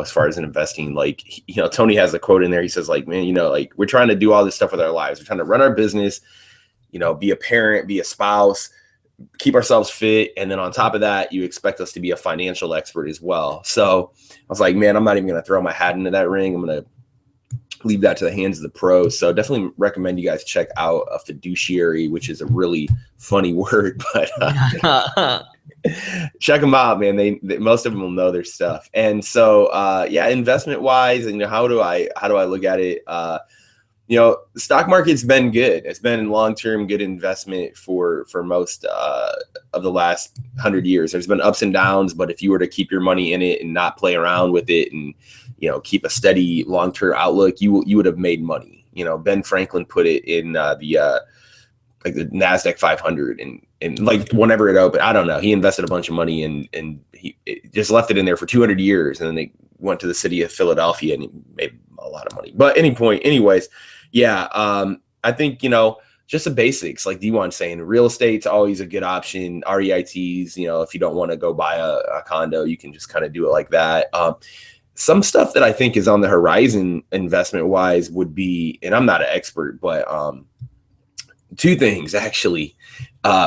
As far as investing, Tony has a quote in there. He says, like, man, we're trying to do all this stuff with our lives. We're trying to run our business, be a parent, be a spouse, keep ourselves fit. And then on top of that, you expect us to be a financial expert as well. So I was like, man, I'm not even going to throw my hat into that ring. I'm going to leave that to the hands of the pros. So definitely recommend you guys check out a fiduciary, which is a really funny word, but check them out, man. They most of them will know their stuff. And so, investment wise, and how do I look at it? The stock market's been good. It's been long-term good investment for most of the last 100 years. There's been ups and downs, but if you were to keep your money in it and not play around with it and, keep a steady long-term outlook, you would have made money. Ben Franklin put it in the NASDAQ 500 and like whenever it opened, I don't know. He invested a bunch of money and he just left it in there for 200 years. And then they went to the city of Philadelphia and he made a lot of money. But anyways, I think, just the basics, like Dewan's saying, real estate's always a good option. REITs, if you don't want to go buy a condo, you can just kind of do it like that. Some stuff that I think is on the horizon investment wise would be, and I'm not an expert, but two things actually.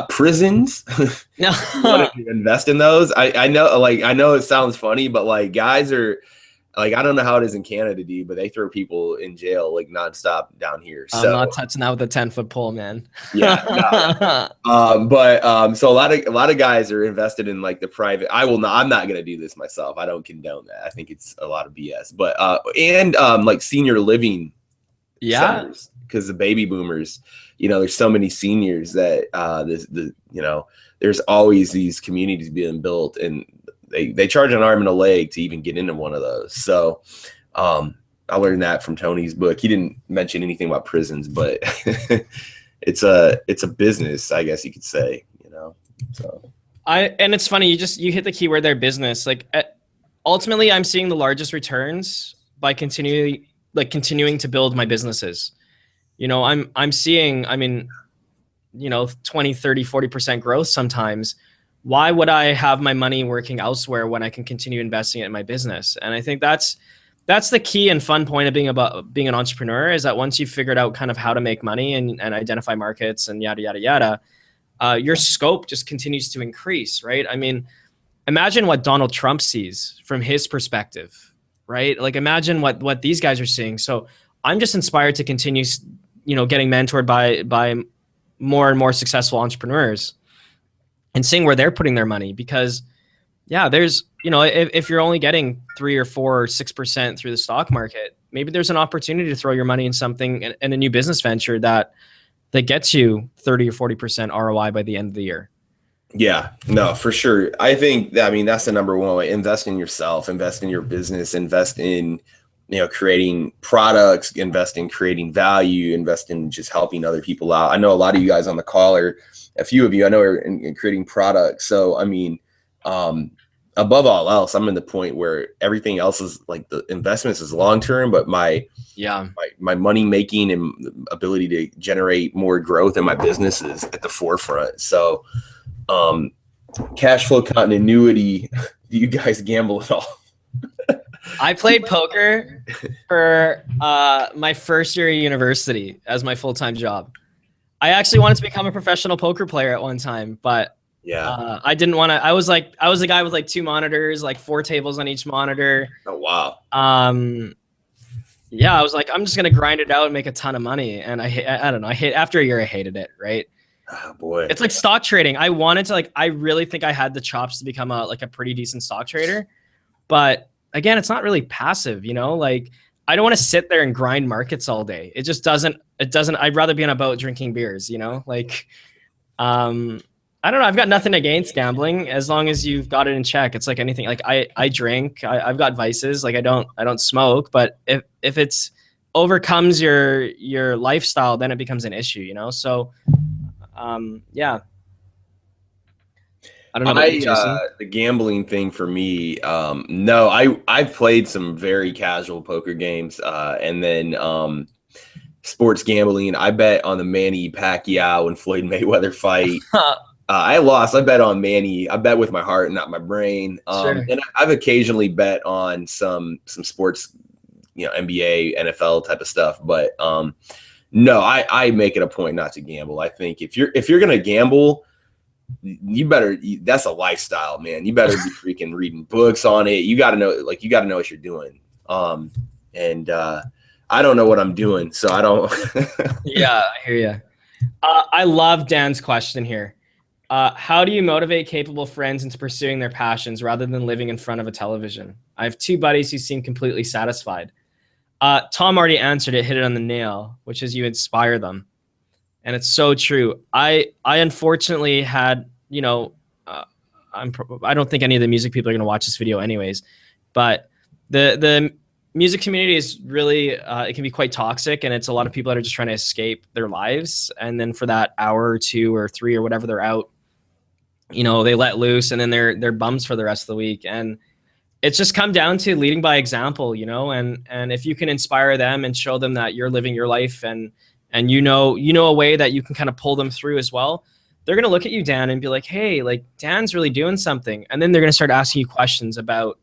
Prisons. You want to invest in those? I know it sounds funny, but like guys are like, I don't know how it is in Canada, dude, but they throw people in jail like nonstop down here. So I'm not touching that with a 10-foot pole, man. Yeah. So a lot of guys are invested in like the private. I'm not going to do this myself. I don't condone that. I think it's a lot of BS, but, like senior living centers, because the baby boomers, there's so many seniors that, there's always these communities being built and they charge an arm and a leg to even get into one of those. So, I learned that from Tony's book. He didn't mention anything about prisons, but it's a business, I guess you could say, so. And it's funny, you hit the key word there, business. Like ultimately I'm seeing the largest returns by continuing to build my businesses. I'm seeing, 20, 30, 40% growth sometimes. Why would I have my money working elsewhere when I can continue investing it in my business? And I think that's the key and fun point of being an entrepreneur, is that once you've figured out kind of how to make money and identify markets and yada, yada, yada, your scope just continues to increase, right? I mean, imagine what Donald Trump sees from his perspective, right? Like imagine what these guys are seeing. So I'm just inspired to continue, getting mentored by more and more successful entrepreneurs and seeing where they're putting their money, because there's, if you're only getting 3 or 4 or 6% through the stock market, maybe there's an opportunity to throw your money in something in a new business venture that gets you 30 or 40% ROI by the end of the year. Yeah, no, for sure. I think that's the number one way. Invest in yourself, invest in your business, invest in, creating products, invest in creating value, invest in just helping other people out. I know a lot of you guys on the call, or a few of you I know, are in creating products. So, above all else, I'm in the point where everything else is like the investments is long-term, but my money making and ability to generate more growth in my business is at the forefront. So, cash flow continuity. Do you guys gamble at all? I played poker for my first year of university as my full-time job. I actually wanted to become a professional poker player at one time, but I didn't want to. I was a guy with like 2 monitors, like 4 tables on each monitor. Oh, wow. I was like, I'm just going to grind it out and make a ton of money. And I don't know. After a year, I hated it. Right. Oh, boy. It's like stock trading. I wanted to I really think I had the chops to become a pretty decent stock trader, but again, it's not really passive, like I don't want to sit there and grind markets all day. It just doesn't, I'd rather be on a boat drinking beers, I don't know. I've got nothing against gambling as long as you've got it in check. It's like anything. Like I drink. I've got vices. Like I don't smoke. But if it's overcomes your lifestyle, then it becomes an issue. So, yeah. I don't know. The gambling thing for me, no. I've played some very casual poker games, and then sports gambling. I bet on the Manny Pacquiao and Floyd Mayweather fight. I lost. I bet on Manny. I bet with my heart, not my brain. Sure. And I've occasionally bet on some sports, NBA, NFL type of stuff. But no, I make it a point not to gamble. I think if you're gonna gamble, you better. That's a lifestyle, man. You better be freaking reading books on it. You got to know, you got to know what you're doing. And I don't know what I'm doing, so I don't. Yeah, I hear you. I love Dan's question here. How do you motivate capable friends into pursuing their passions rather than living in front of a television? I have two buddies who seem completely satisfied. Tom already answered it, hit it on the nail, which is you inspire them. And it's so true. I unfortunately had, I don't think any of the music people are going to watch this video anyways, but the music community is really, it can be quite toxic, and it's a lot of people that are just trying to escape their lives. And then for that hour or 2 or 3 or whatever they're out, they let loose, and then they're bums for the rest of the week. And it's just come down to leading by example, and if you can inspire them and show them that you're living your life and a way that you can kind of pull them through as well, they're going to look at you, Dan, and be like, hey, like Dan's really doing something. And then they're going to start asking you questions about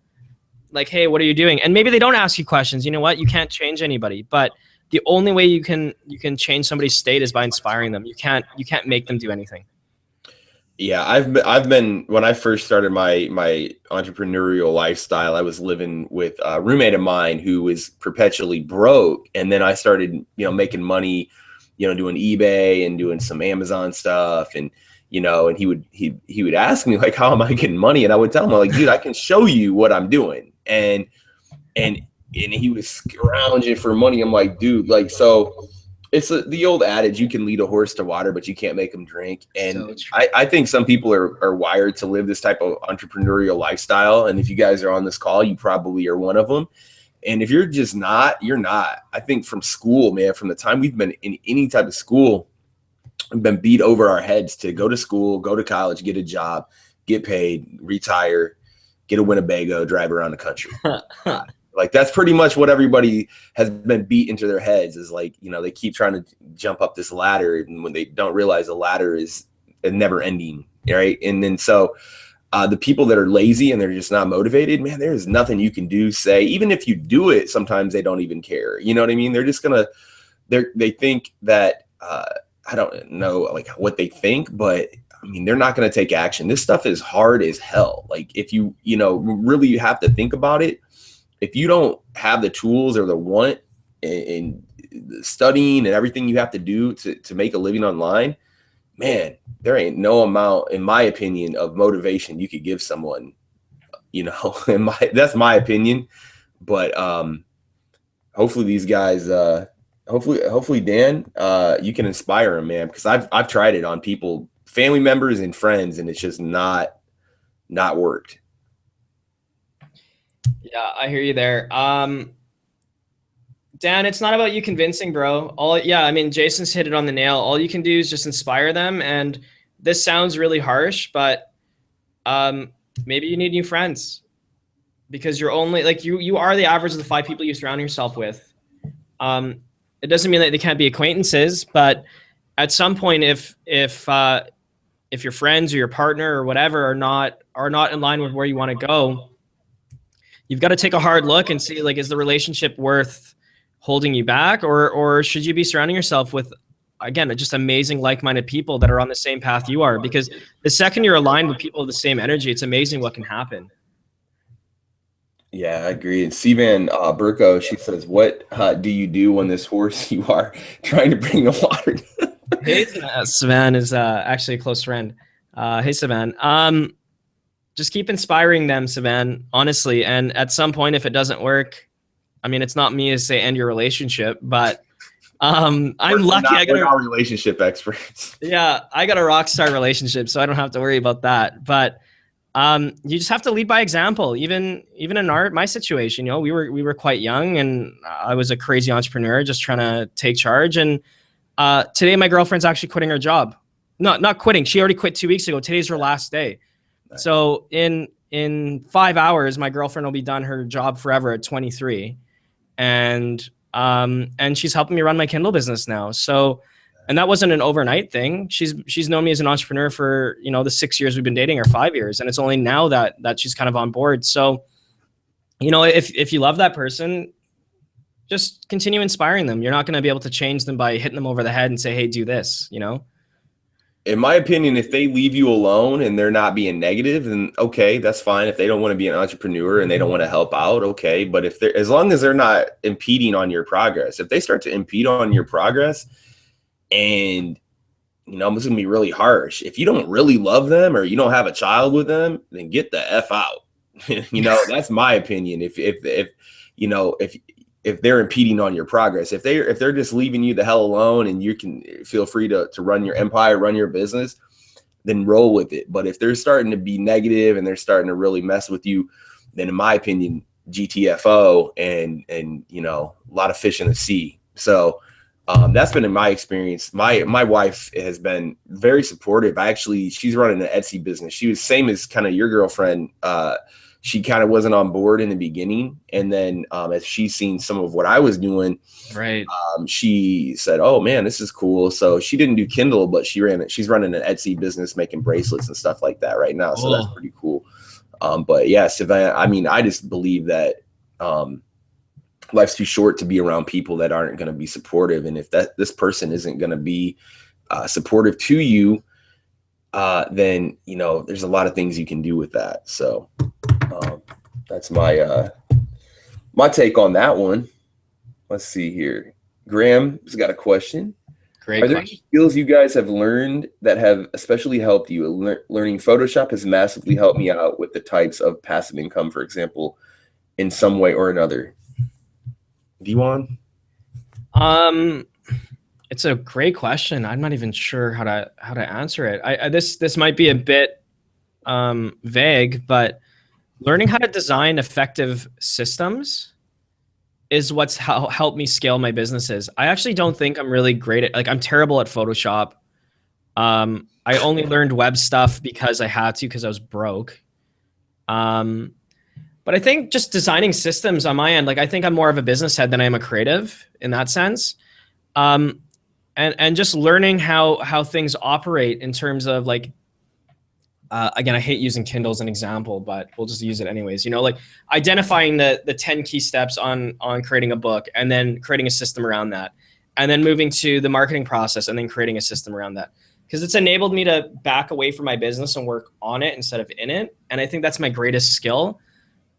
like, hey, what are you doing? And maybe they don't ask you questions. You know what? You can't change anybody, but the only way you can change somebody's state is by inspiring them. You can't make them do anything. Yeah, I've been when I first started my entrepreneurial lifestyle, I was living with a roommate of mine who was perpetually broke, and then I started, making money, doing eBay and doing some Amazon stuff, and and he would ask me like, how am I getting money? And I would tell him like, dude, I can show you what I'm doing, and he was scrounging for money. I'm like, dude, like, so. It's the old adage, you can lead a horse to water, but you can't make them drink. And so I think some people are wired to live this type of entrepreneurial lifestyle. And if you guys are on this call, you probably are one of them. And if you're just not, you're not. I think from school, man, from the time we've been in any type of school, we've been beat over our heads to go to school, go to college, get a job, get paid, retire, get a Winnebago, drive around the country. Like that's pretty much what everybody has been beat into their heads is like, they keep trying to jump up this ladder, and when they don't realize the ladder is never ending. Right. And then so the people that are lazy and they're just not motivated, man, there's nothing you can do, say, even if you do it, sometimes they don't even care. You know what I mean? They're just they think that, I don't know like what they think, but I mean, they're not going to take action. This stuff is hard as hell. Like if you really you have to think about it. If you don't have the tools or the want and studying and everything you have to do to make a living online, man, there ain't no amount, in my opinion, of motivation you could give someone, that's my opinion. But hopefully these guys, hopefully Dan, you can inspire them, man, because I've tried it on people, family members and friends, and it's just not worked. Yeah, I hear you there. Dan, it's not about you convincing, bro. Jason's hit it on the nail. All you can do is just inspire them. And this sounds really harsh, but maybe you need new friends because you're only like you are the average of the 5 people you surround yourself with. It doesn't mean that they can't be acquaintances, but at some point, if your friends or your partner or whatever are not in line with where you want to go, you've got to take a hard look and see, like, is the relationship worth holding you back, or should you be surrounding yourself with, again, just amazing like-minded people that are on the same path you are? Because the second you're aligned with people of the same energy, it's amazing what can happen. Yeah, I agree. And Sivan Burko, she says, what do you do when this horse you are trying to bring the water? Hey, Sivan is actually a close friend. Hey, Sivan. Just keep inspiring them, Sivan, honestly. And at some point, if it doesn't work, I mean, it's not me to say end your relationship, but I'm lucky. I got our relationship experts. Yeah, I got a rock star relationship, so I don't have to worry about that. But you just have to lead by example. Even in my situation, we were quite young, and I was a crazy entrepreneur just trying to take charge. And today, my girlfriend's actually quitting her job. No, not quitting. She already quit 2 weeks ago. Today's her last day. Nice. So in 5 hours, my girlfriend will be done her job forever at 23, and she's helping me run my Kindle business now. So And that wasn't an overnight thing. She's known me as an entrepreneur for, the 6 years we've been dating, or 5 years. And it's only now that she's kind of on board. So, if you love that person, just continue inspiring them. You're not going to be able to change them by hitting them over the head and say, hey, do this, In my opinion, if they leave you alone and they're not being negative, then okay, that's fine. If they don't want to be an entrepreneur and they don't want to help out, okay. But as long as they're not impeding on your progress, if they start to impede on your progress, and I'm just gonna be really harsh. If you don't really love them or you don't have a child with them, then get the F out. That's my opinion. If they're impeding on your progress, if they're just leaving you the hell alone and you can feel free to run your empire, run your business, then roll with it. But if they're starting to be negative and they're starting to really mess with you, then in my opinion, GTFO and a lot of fish in the sea. So that's been in my experience. My wife has been very supportive. She's running an Etsy business. She was same as kind of your girlfriend. She kind of wasn't on board in the beginning. And then as she's seen some of what I was doing, right. She said, oh man, this is cool. So she didn't do Kindle, but she's running an Etsy business making bracelets and stuff like that right now. So that's pretty cool. But yeah, Savannah, I just believe that life's too short to be around people that aren't going to be supportive. And if this person isn't going to be supportive to you, then, there's a lot of things you can do with that. So that's my take on that one. Let's see here. Graham's got a question. Great. Are there any skills you guys have learned that have especially helped you? Learning Photoshop has massively helped me out with the types of passive income, for example, in some way or another. Dewan? It's a great question. I'm not even sure how to answer it. This might be a bit vague, but learning how to design effective systems is what's helped me scale my businesses. I actually don't think I'm really great at, I'm terrible at Photoshop. I only learned web stuff because I had to, because I was broke. But I think just designing systems on my end, I think I'm more of a business head than I am a creative in that sense. And just learning how things operate in terms of again, I hate using Kindle as an example, but we'll just use it anyways. Identifying the 10 key steps on creating a book, and then creating a system around that, and then moving to the marketing process, and then creating a system around that. Because it's enabled me to back away from my business and work on it instead of in it. And I think that's my greatest skill.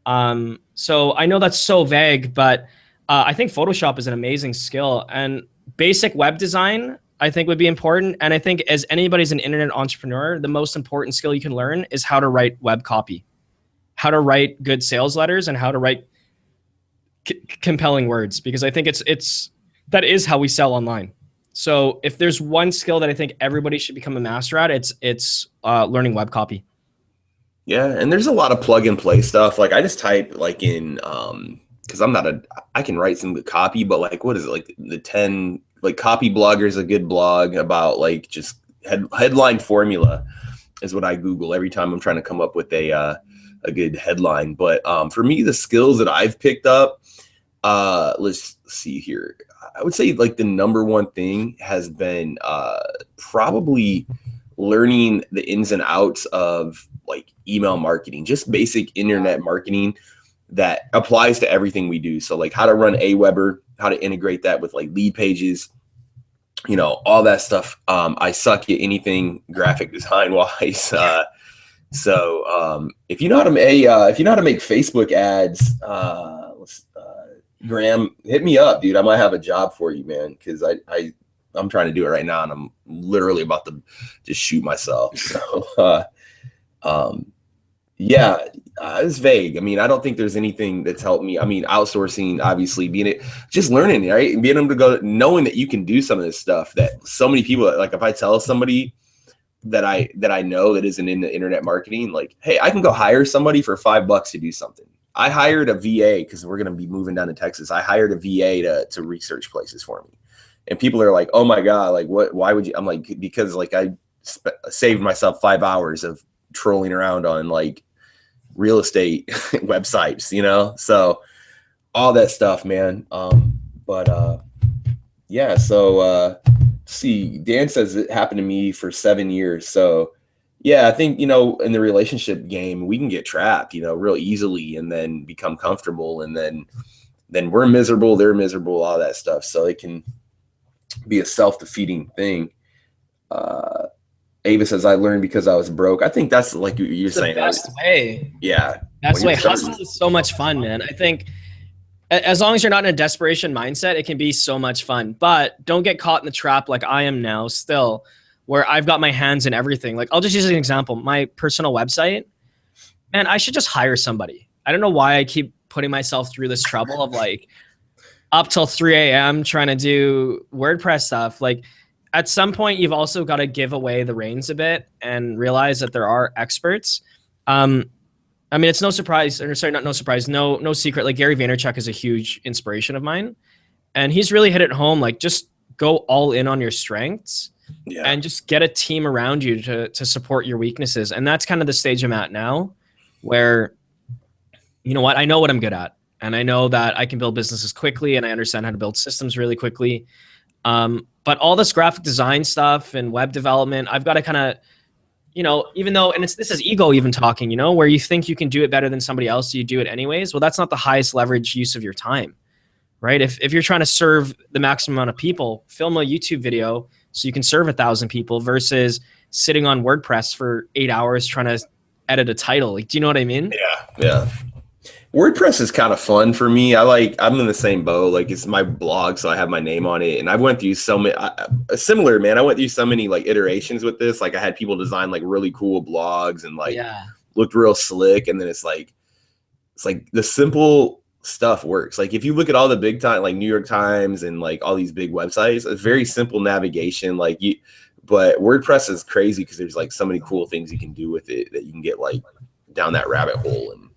So I know that's so vague, but I think Photoshop is an amazing skill, and basic web design I think would be important. And I think as anybody's an internet entrepreneur, the most important skill you can learn is how to write web copy, how to write good sales letters, and how to write compelling words, because I think that is how we sell online. So if there's one skill that I think everybody should become a master at, it's learning web copy. Yeah, and there's a lot of plug and play stuff. I just type in because I can write some good copy, but what is it, the 10 Copy Blogger is a good blog about just headline formula is what I Google every time I'm trying to come up with a good headline. But for me, the skills that I've picked up, let's see here. I would say the number one thing has been probably learning the ins and outs of email marketing, just basic internet marketing that applies to everything we do. So how to run Aweber, how to integrate that with lead pages, all that stuff. I suck at anything graphic design wise. So if you know how to make Facebook ads, Graham, hit me up, dude. I might have a job for you, man. Cause I'm trying to do it right now and I'm literally about to just shoot myself. So, yeah, it's vague. I don't think there's anything that's helped me. Outsourcing, obviously, just learning, right? And being able to go, knowing that you can do some of this stuff that so many people, if I tell somebody that I know that isn't in the internet marketing, hey, I can go hire somebody for $5 to do something. I hired a VA because we're going to be moving down to Texas. I hired a VA to research places for me. And people are like, oh my God, what, why would you? I'm like, because I saved myself 5 hours of trolling around on real estate websites, so all that stuff, man. Yeah, so see, Dan says it happened to me for 7 years. So yeah, I think, in the relationship game, we can get trapped, real easily and then become comfortable. And then we're miserable, they're miserable, all that stuff. So it can be a self-defeating thing. Ava says, I learned because I was broke. I think that's like you're saying. The best way. Yeah. Best way. Hustle is so much fun, man. I think as long as you're not in a desperation mindset, it can be so much fun. But don't get caught in the trap like I am now still, where I've got my hands in everything. Like, I'll just use an example. My personal website, man, I should just hire somebody. I don't know why I keep putting myself through this trouble of like up till 3 a.m. trying to do WordPress stuff. Like, at some point, you've also got to give away the reins a bit and realize that there are experts. I mean, it's no surprise, or sorry, not no surprise, no secret. Like, Gary Vaynerchuk is a huge inspiration of mine, and he's really hit it home. Like, just go all in on your strengths, and just get a team around you to support your weaknesses. And that's kind of the stage I'm at now, where, you know what, I know what I'm good at, and I know that I can build businesses quickly, and I understand how to build systems really quickly. But all this graphic design stuff and web development, I've got to kind of, even though, and this is ego even talking, where you think you can do it better than somebody else, so you do it anyways. Well, that's not the highest leverage use of your time, right? If you're trying to serve the maximum amount of people, film a YouTube video so you can serve 1,000 people versus sitting on WordPress for 8 hours trying to edit a title. Like, do you know what I mean? Yeah. WordPress is kind of fun for me. I'm in the same boat. Like, it's my blog, so I have my name on it. And I went through so many similar, man. I went through so many like iterations with this. Like, I had people design like really cool blogs and like looked real slick. And then it's like the simple stuff works. Like, if you look at all the big time, like New York Times and like all these big websites, it's very simple navigation. But WordPress is crazy because there's like so many cool things you can do with it that you can get like down that rabbit hole. And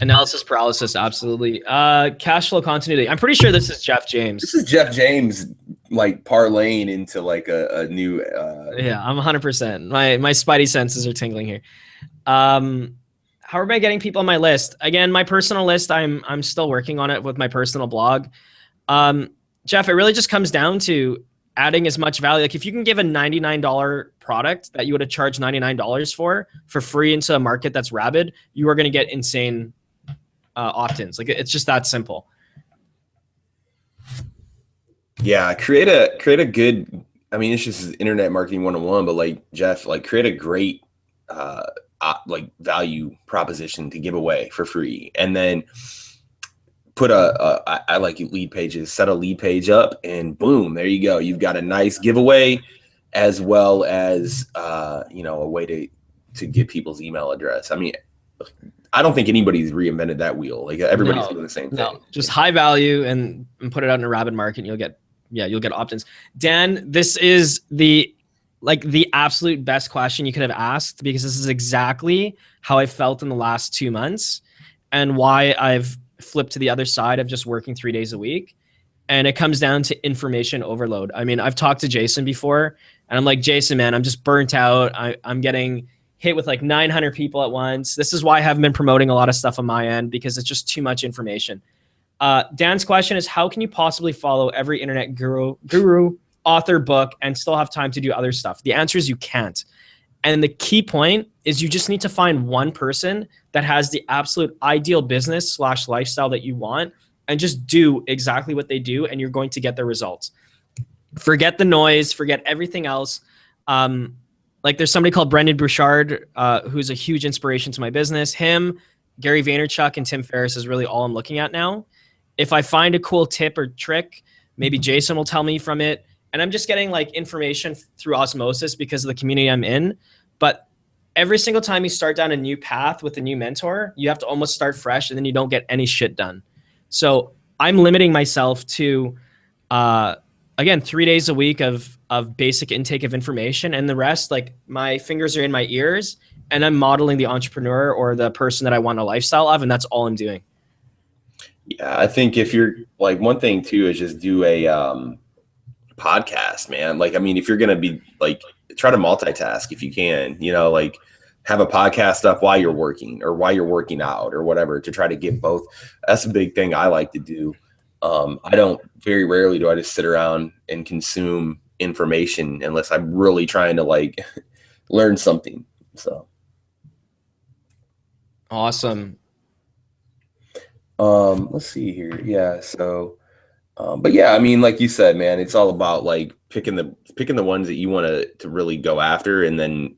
analysis paralysis, absolutely. Cash flow continuity. I'm pretty sure this is Jeff James. This is Jeff James, like parlaying into like a new. Yeah, I'm 100%. My spidey senses are tingling here. How am I getting people on my list? Again, my personal list, I'm still working on it with my personal blog. Jeff, it really just comes down to adding as much value. Like, if you can give a $99 product that you would have charged $99 for free into a market that's rabid, you are going to get insane opt-ins. Like, it's just that simple. Yeah, create a good. I mean, it's just internet marketing 101. But like Jeff, like create a great like value proposition to give away for free, and then put I like lead pages. Set a lead page up, and boom, there you go. You've got a nice giveaway, as well as a way to get people's email address. I mean, I don't think anybody's reinvented that wheel. Like, everybody's doing the same thing. No, just high value and put it out in a rabid market, and you'll get opt-ins. Dan, this is the absolute best question you could have asked, because this is exactly how I felt in the last 2 months and why I've flipped to the other side of just working 3 days a week. And it comes down to information overload. I mean, I've talked to Jason before, and I'm like, Jason, man, I'm just burnt out. I'm getting hit with like 900 people at once. This is why I haven't been promoting a lot of stuff on my end, because it's just too much information. Dan's question is, how can you possibly follow every internet guru, author, book, and still have time to do other stuff? The answer is you can't. And the key point is you just need to find one person that has the absolute ideal business / lifestyle that you want, and just do exactly what they do, and you're going to get the results. Forget the noise, forget everything else. Like, there's somebody called Brendan Bouchard, who's a huge inspiration to my business. Him, Gary Vaynerchuk, and Tim Ferriss is really all I'm looking at now. If I find a cool tip or trick, maybe Jason will tell me from it. And I'm just getting like information through osmosis because of the community I'm in. But every single time you start down a new path with a new mentor, you have to almost start fresh, and then you don't get any shit done. So I'm limiting myself to, again, 3 days a week of basic intake of information, and the rest, like, my fingers are in my ears, and I'm modeling the entrepreneur or the person that I want a lifestyle of, and that's all I'm doing. Yeah, I think if you're like, one thing too is just do a podcast, man. Like, I mean, if you're gonna be like, try to multitask if you can, like have a podcast up while you're working or while you're working out or whatever, to try to get both. That's a big thing I like to do. I don't, very rarely do I just sit around and consume information unless I'm really trying to like learn something. So Awesome. let's see here. Yeah. So but yeah, I mean, like you said, man, it's all about like picking the ones that you want to really go after, and then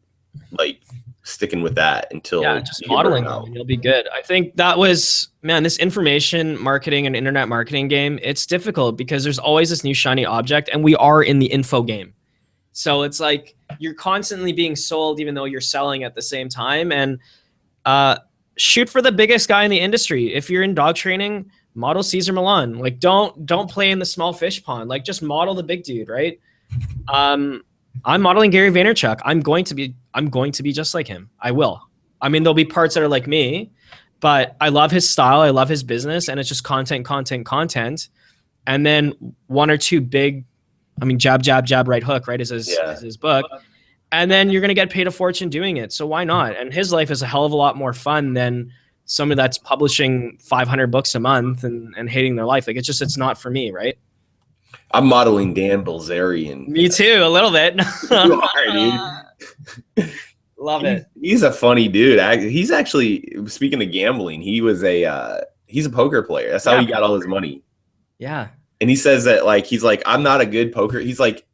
like sticking with that until Just you get modeling burned them out. and you'll be good. I think that was, man, this information marketing and internet marketing game, it's difficult because there's always this new shiny object and we are in the info game. So it's like you're constantly being sold even though you're selling at the same time. And shoot for the biggest guy in the industry. If you're in dog training, model Caesar Milan. Like don't play in the small fish pond. Like just model the big dude, right? I'm modeling Gary Vaynerchuk. I'm going to be just like him. I will. I mean, there'll be parts that are like me, but I love his style. I love his business, and it's just content. And then one or two big, I mean, jab, right hook, right, is his book. And then you're going to get paid a fortune doing it. So why not? And his life is a hell of a lot more fun than somebody that's publishing 500 books a month and hating their life. Like it's not for me, right? I'm modeling Dan Bilzerian. Me too, a little bit. You are, dude. Love it. He's a funny dude. He's actually, speaking of gambling, he's a poker player. That's how he got all his money. Yeah. And he says that like he's like, I'm not a good poker. He's like,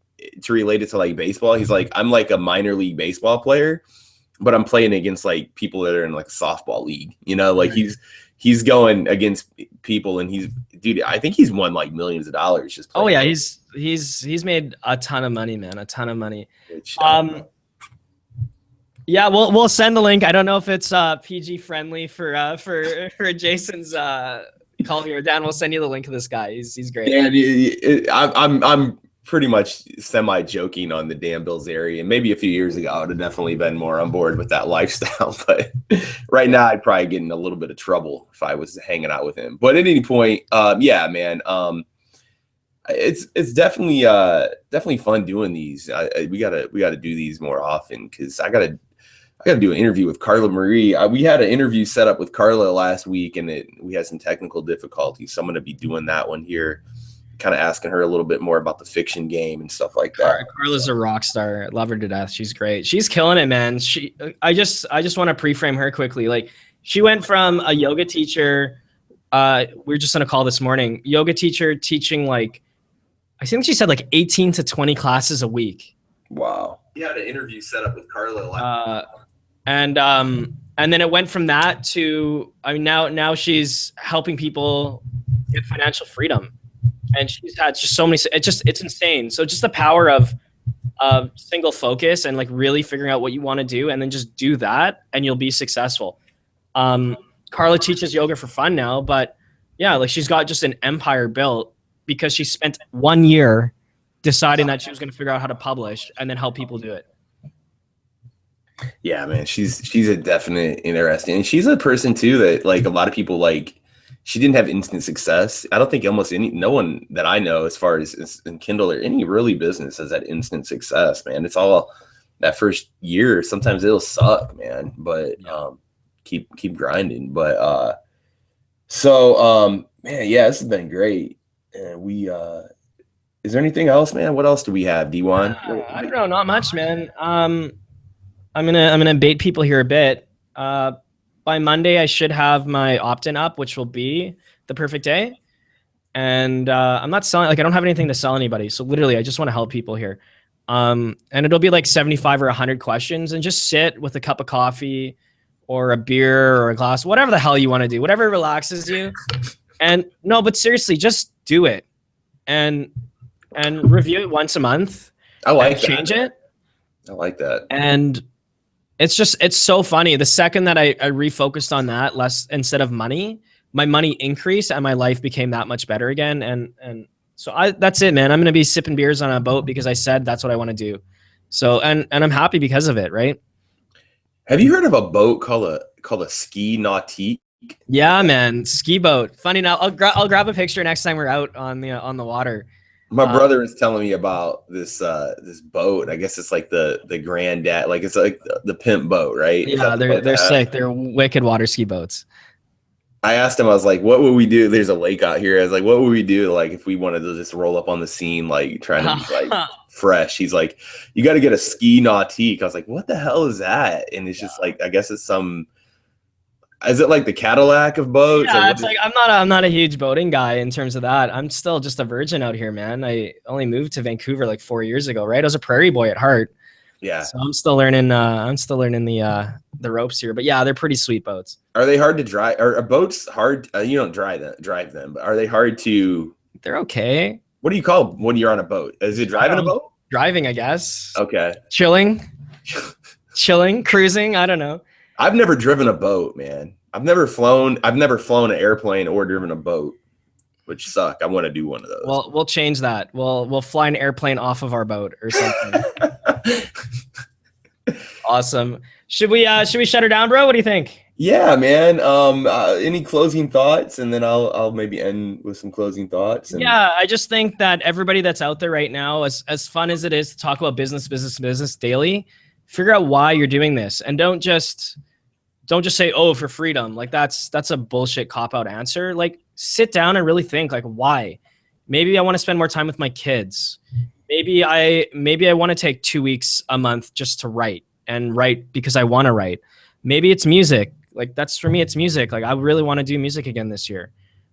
to relate it to like baseball, he's like, I'm like a minor league baseball player, but I'm playing against like people that are in like a softball league, you know, like he's going against people, and dude, I think he's won like millions of dollars just playing. Oh yeah, he's made a ton of money, man, a ton of money. Yeah, we'll send the link. I don't know if it's PG friendly for Jason's call here. Dan, we'll send you the link to this guy. He's great. Yeah, I'm pretty much semi joking on the Dan Bilzerian. Maybe a few years ago, I would have definitely been more on board with that lifestyle. But right now, I'd probably get in a little bit of trouble if I was hanging out with him. But at any point, yeah, man, it's definitely fun doing these. We gotta do these more often, because I gotta do an interview with Carla Marie. We had an interview set up with Carla last week, and we had some technical difficulties. So I'm gonna be doing that one here, kind of asking her a little bit more about the fiction game and stuff like that. Carla's a rock star. Love her to death. She's great. She's killing it, man. I just want to pre-frame her quickly. Like, she went from a yoga teacher. We were just on a call this morning. Yoga teacher teaching like, I think she said like 18 to 20 classes a week. Wow. We had an interview set up with Carla. And then it went from that to, I mean, now she's helping people get financial freedom. And she's had just so many, it's insane. So just the power of single focus and like really figuring out what you want to do, and then just do that and you'll be successful. Carla teaches yoga for fun now, but yeah, like she's got just an empire built because she spent 1 year deciding that she was going to figure out how to publish and then help people do it. Yeah, man, she's a definite interesting, and she's a person too that like a lot of people like. She didn't have instant success. I don't think no one that I know, as far as in Kindle or any really business, has that instant success, man. It's all that first year. Sometimes it'll suck, man, but keep grinding. But man, yeah, this has been great. And is there anything else, man? What else do we have, D1? I don't know, not much, man. I'm gonna bait people here a bit. By Monday, I should have my opt-in up, which will be the perfect day. And I'm not selling, like I don't have anything to sell anybody. So literally, I just want to help people here. And it'll be like 75 or 100 questions, and just sit with a cup of coffee or a beer or a glass, whatever the hell you want to do, whatever relaxes you. And no, but seriously, just do it and review it once a month. I like that. Change it. I like that. And it's so funny. The second that I refocused on that less instead of money, my money increased and my life became that much better again. And so that's it, man. I'm going to be sipping beers on a boat because I said that's what I want to do. So, and I'm happy because of it. Right. Have you heard of a boat called a ski nautique? Yeah, man. Ski boat. Funny now. I'll grab a picture next time we're out on the water. My brother is telling me about this boat. I guess it's like the granddad, like it's like the pimp boat, right? Yeah, they're sick. They're wicked water ski boats. I asked him, I was like, what would we do? There's a lake out here. I was like, what would we do? Like, if we wanted to just roll up on the scene, like trying to be like fresh. He's like, you got to get a ski nautique. I was like, what the hell is that? And it's just like, I guess it's is it like the Cadillac of boats? Yeah, it's like I'm not a huge boating guy in terms of that. I'm still just a virgin out here, man. I only moved to Vancouver like 4 years ago, right? I was a prairie boy at heart. Yeah. So I'm still learning the ropes here. But yeah, they're pretty sweet boats. Are they hard to drive? Are boats hard? You don't drive them, but are they hard to? They're okay. What do you call when you're on a boat? Is it driving a boat? Driving, I guess. Okay. Chilling, cruising. I don't know. I've never driven a boat, man. I've never flown an airplane or driven a boat, which suck. I want to do one of those. Well, we'll change that. We'll fly an airplane off of our boat or something. Awesome. Should we shut her down, bro? What do you think? Yeah, man. Any closing thoughts, and then I'll maybe end with some closing thoughts. Yeah, I just think that everybody that's out there right now, as fun as it is to talk about business daily, figure out why you're doing this, and don't just say, oh, for freedom. Like that's a bullshit cop-out answer. Like sit down and really think, like, why? Maybe I want to spend more time with my kids. Maybe I want to take 2 weeks a month just to write because I want to write. Maybe it's music. Like that's for me, it's music. Like I really want to do music again this year.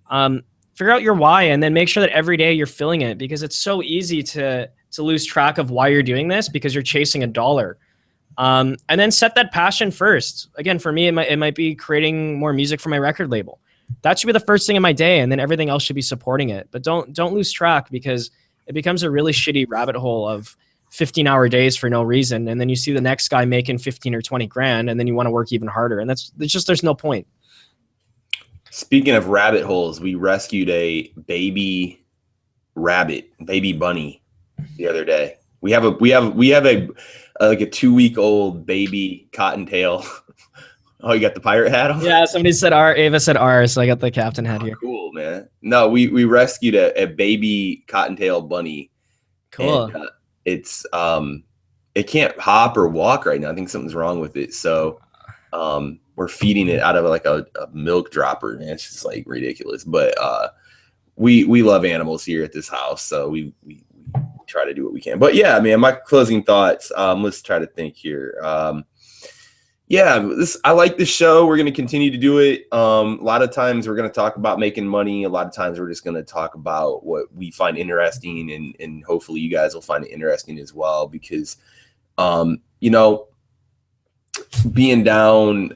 Figure out your why, and then make sure that every day you're filling it, because it's so easy to lose track of why you're doing this because you're chasing a dollar. And then set that passion first. Again, for me, it might be creating more music for my record label. That should be the first thing in my day, and then everything else should be supporting it. But don't lose track, because it becomes a really shitty rabbit hole of 15-hour days for no reason. And then you see the next guy making 15 or 20 grand, and then you want to work even harder. And there's no point. Speaking of rabbit holes, we rescued a baby bunny the other day. We have a like a 2-week-old baby cottontail. Oh, you got the pirate hat on? Yeah, somebody said R. Ava said R, so I got the captain hat here. Cool, man. No, we rescued a baby cottontail bunny. Cool. And, it can't hop or walk right now. I think something's wrong with it. So we're feeding it out of like a milk dropper, man. It's just like ridiculous. But we love animals here at this house, so we try to do what we can. But yeah, man, my closing thoughts. Let's try to think here. I like this show. We're going to continue to do it. A lot of times we're going to talk about making money. A lot of times we're just going to talk about what we find interesting, and hopefully you guys will find it interesting as well, because, being down,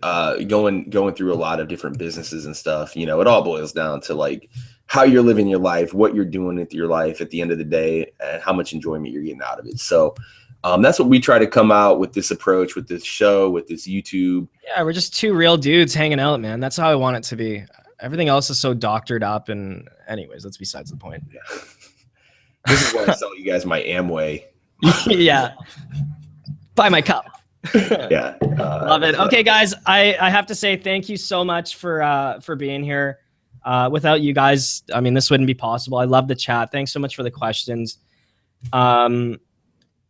going through a lot of different businesses and stuff, it all boils down to like how you're living your life, what you're doing with your life at the end of the day, and how much enjoyment you're getting out of it. So that's what we try to come out with this approach, with this show, with this YouTube. Yeah, we're just two real dudes hanging out, man. That's how I want it to be. Everything else is so doctored up, and anyways, that's besides the point. Yeah. This is why I sell you guys my Amway. Yeah. Buy my cup. Yeah. Love it. Okay, guys, I have to say thank you so much for being here. Without you guys, I mean, this wouldn't be possible. I love the chat. Thanks so much for the questions.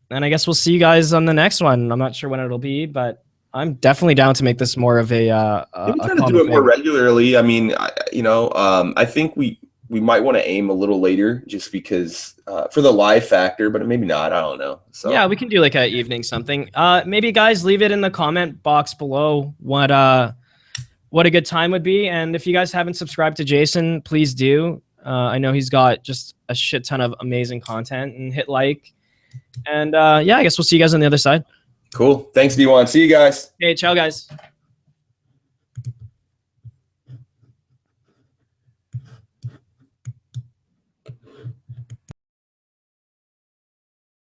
And I guess we'll see you guys on the next one. I'm not sure when it'll be, but I'm definitely down to make this more of a trying to do it more regularly. I mean, I think we might want to aim a little later, just because for the live factor, but maybe not. I don't know. So yeah, we can do like an evening something. Maybe guys, leave it in the comment box below what a good time would be. And if you guys haven't subscribed to Jason, please do. I know he's got just a shit ton of amazing content, and hit like. And I guess we'll see you guys on the other side. Cool. Thanks, D1. See you guys. Hey, ciao, guys.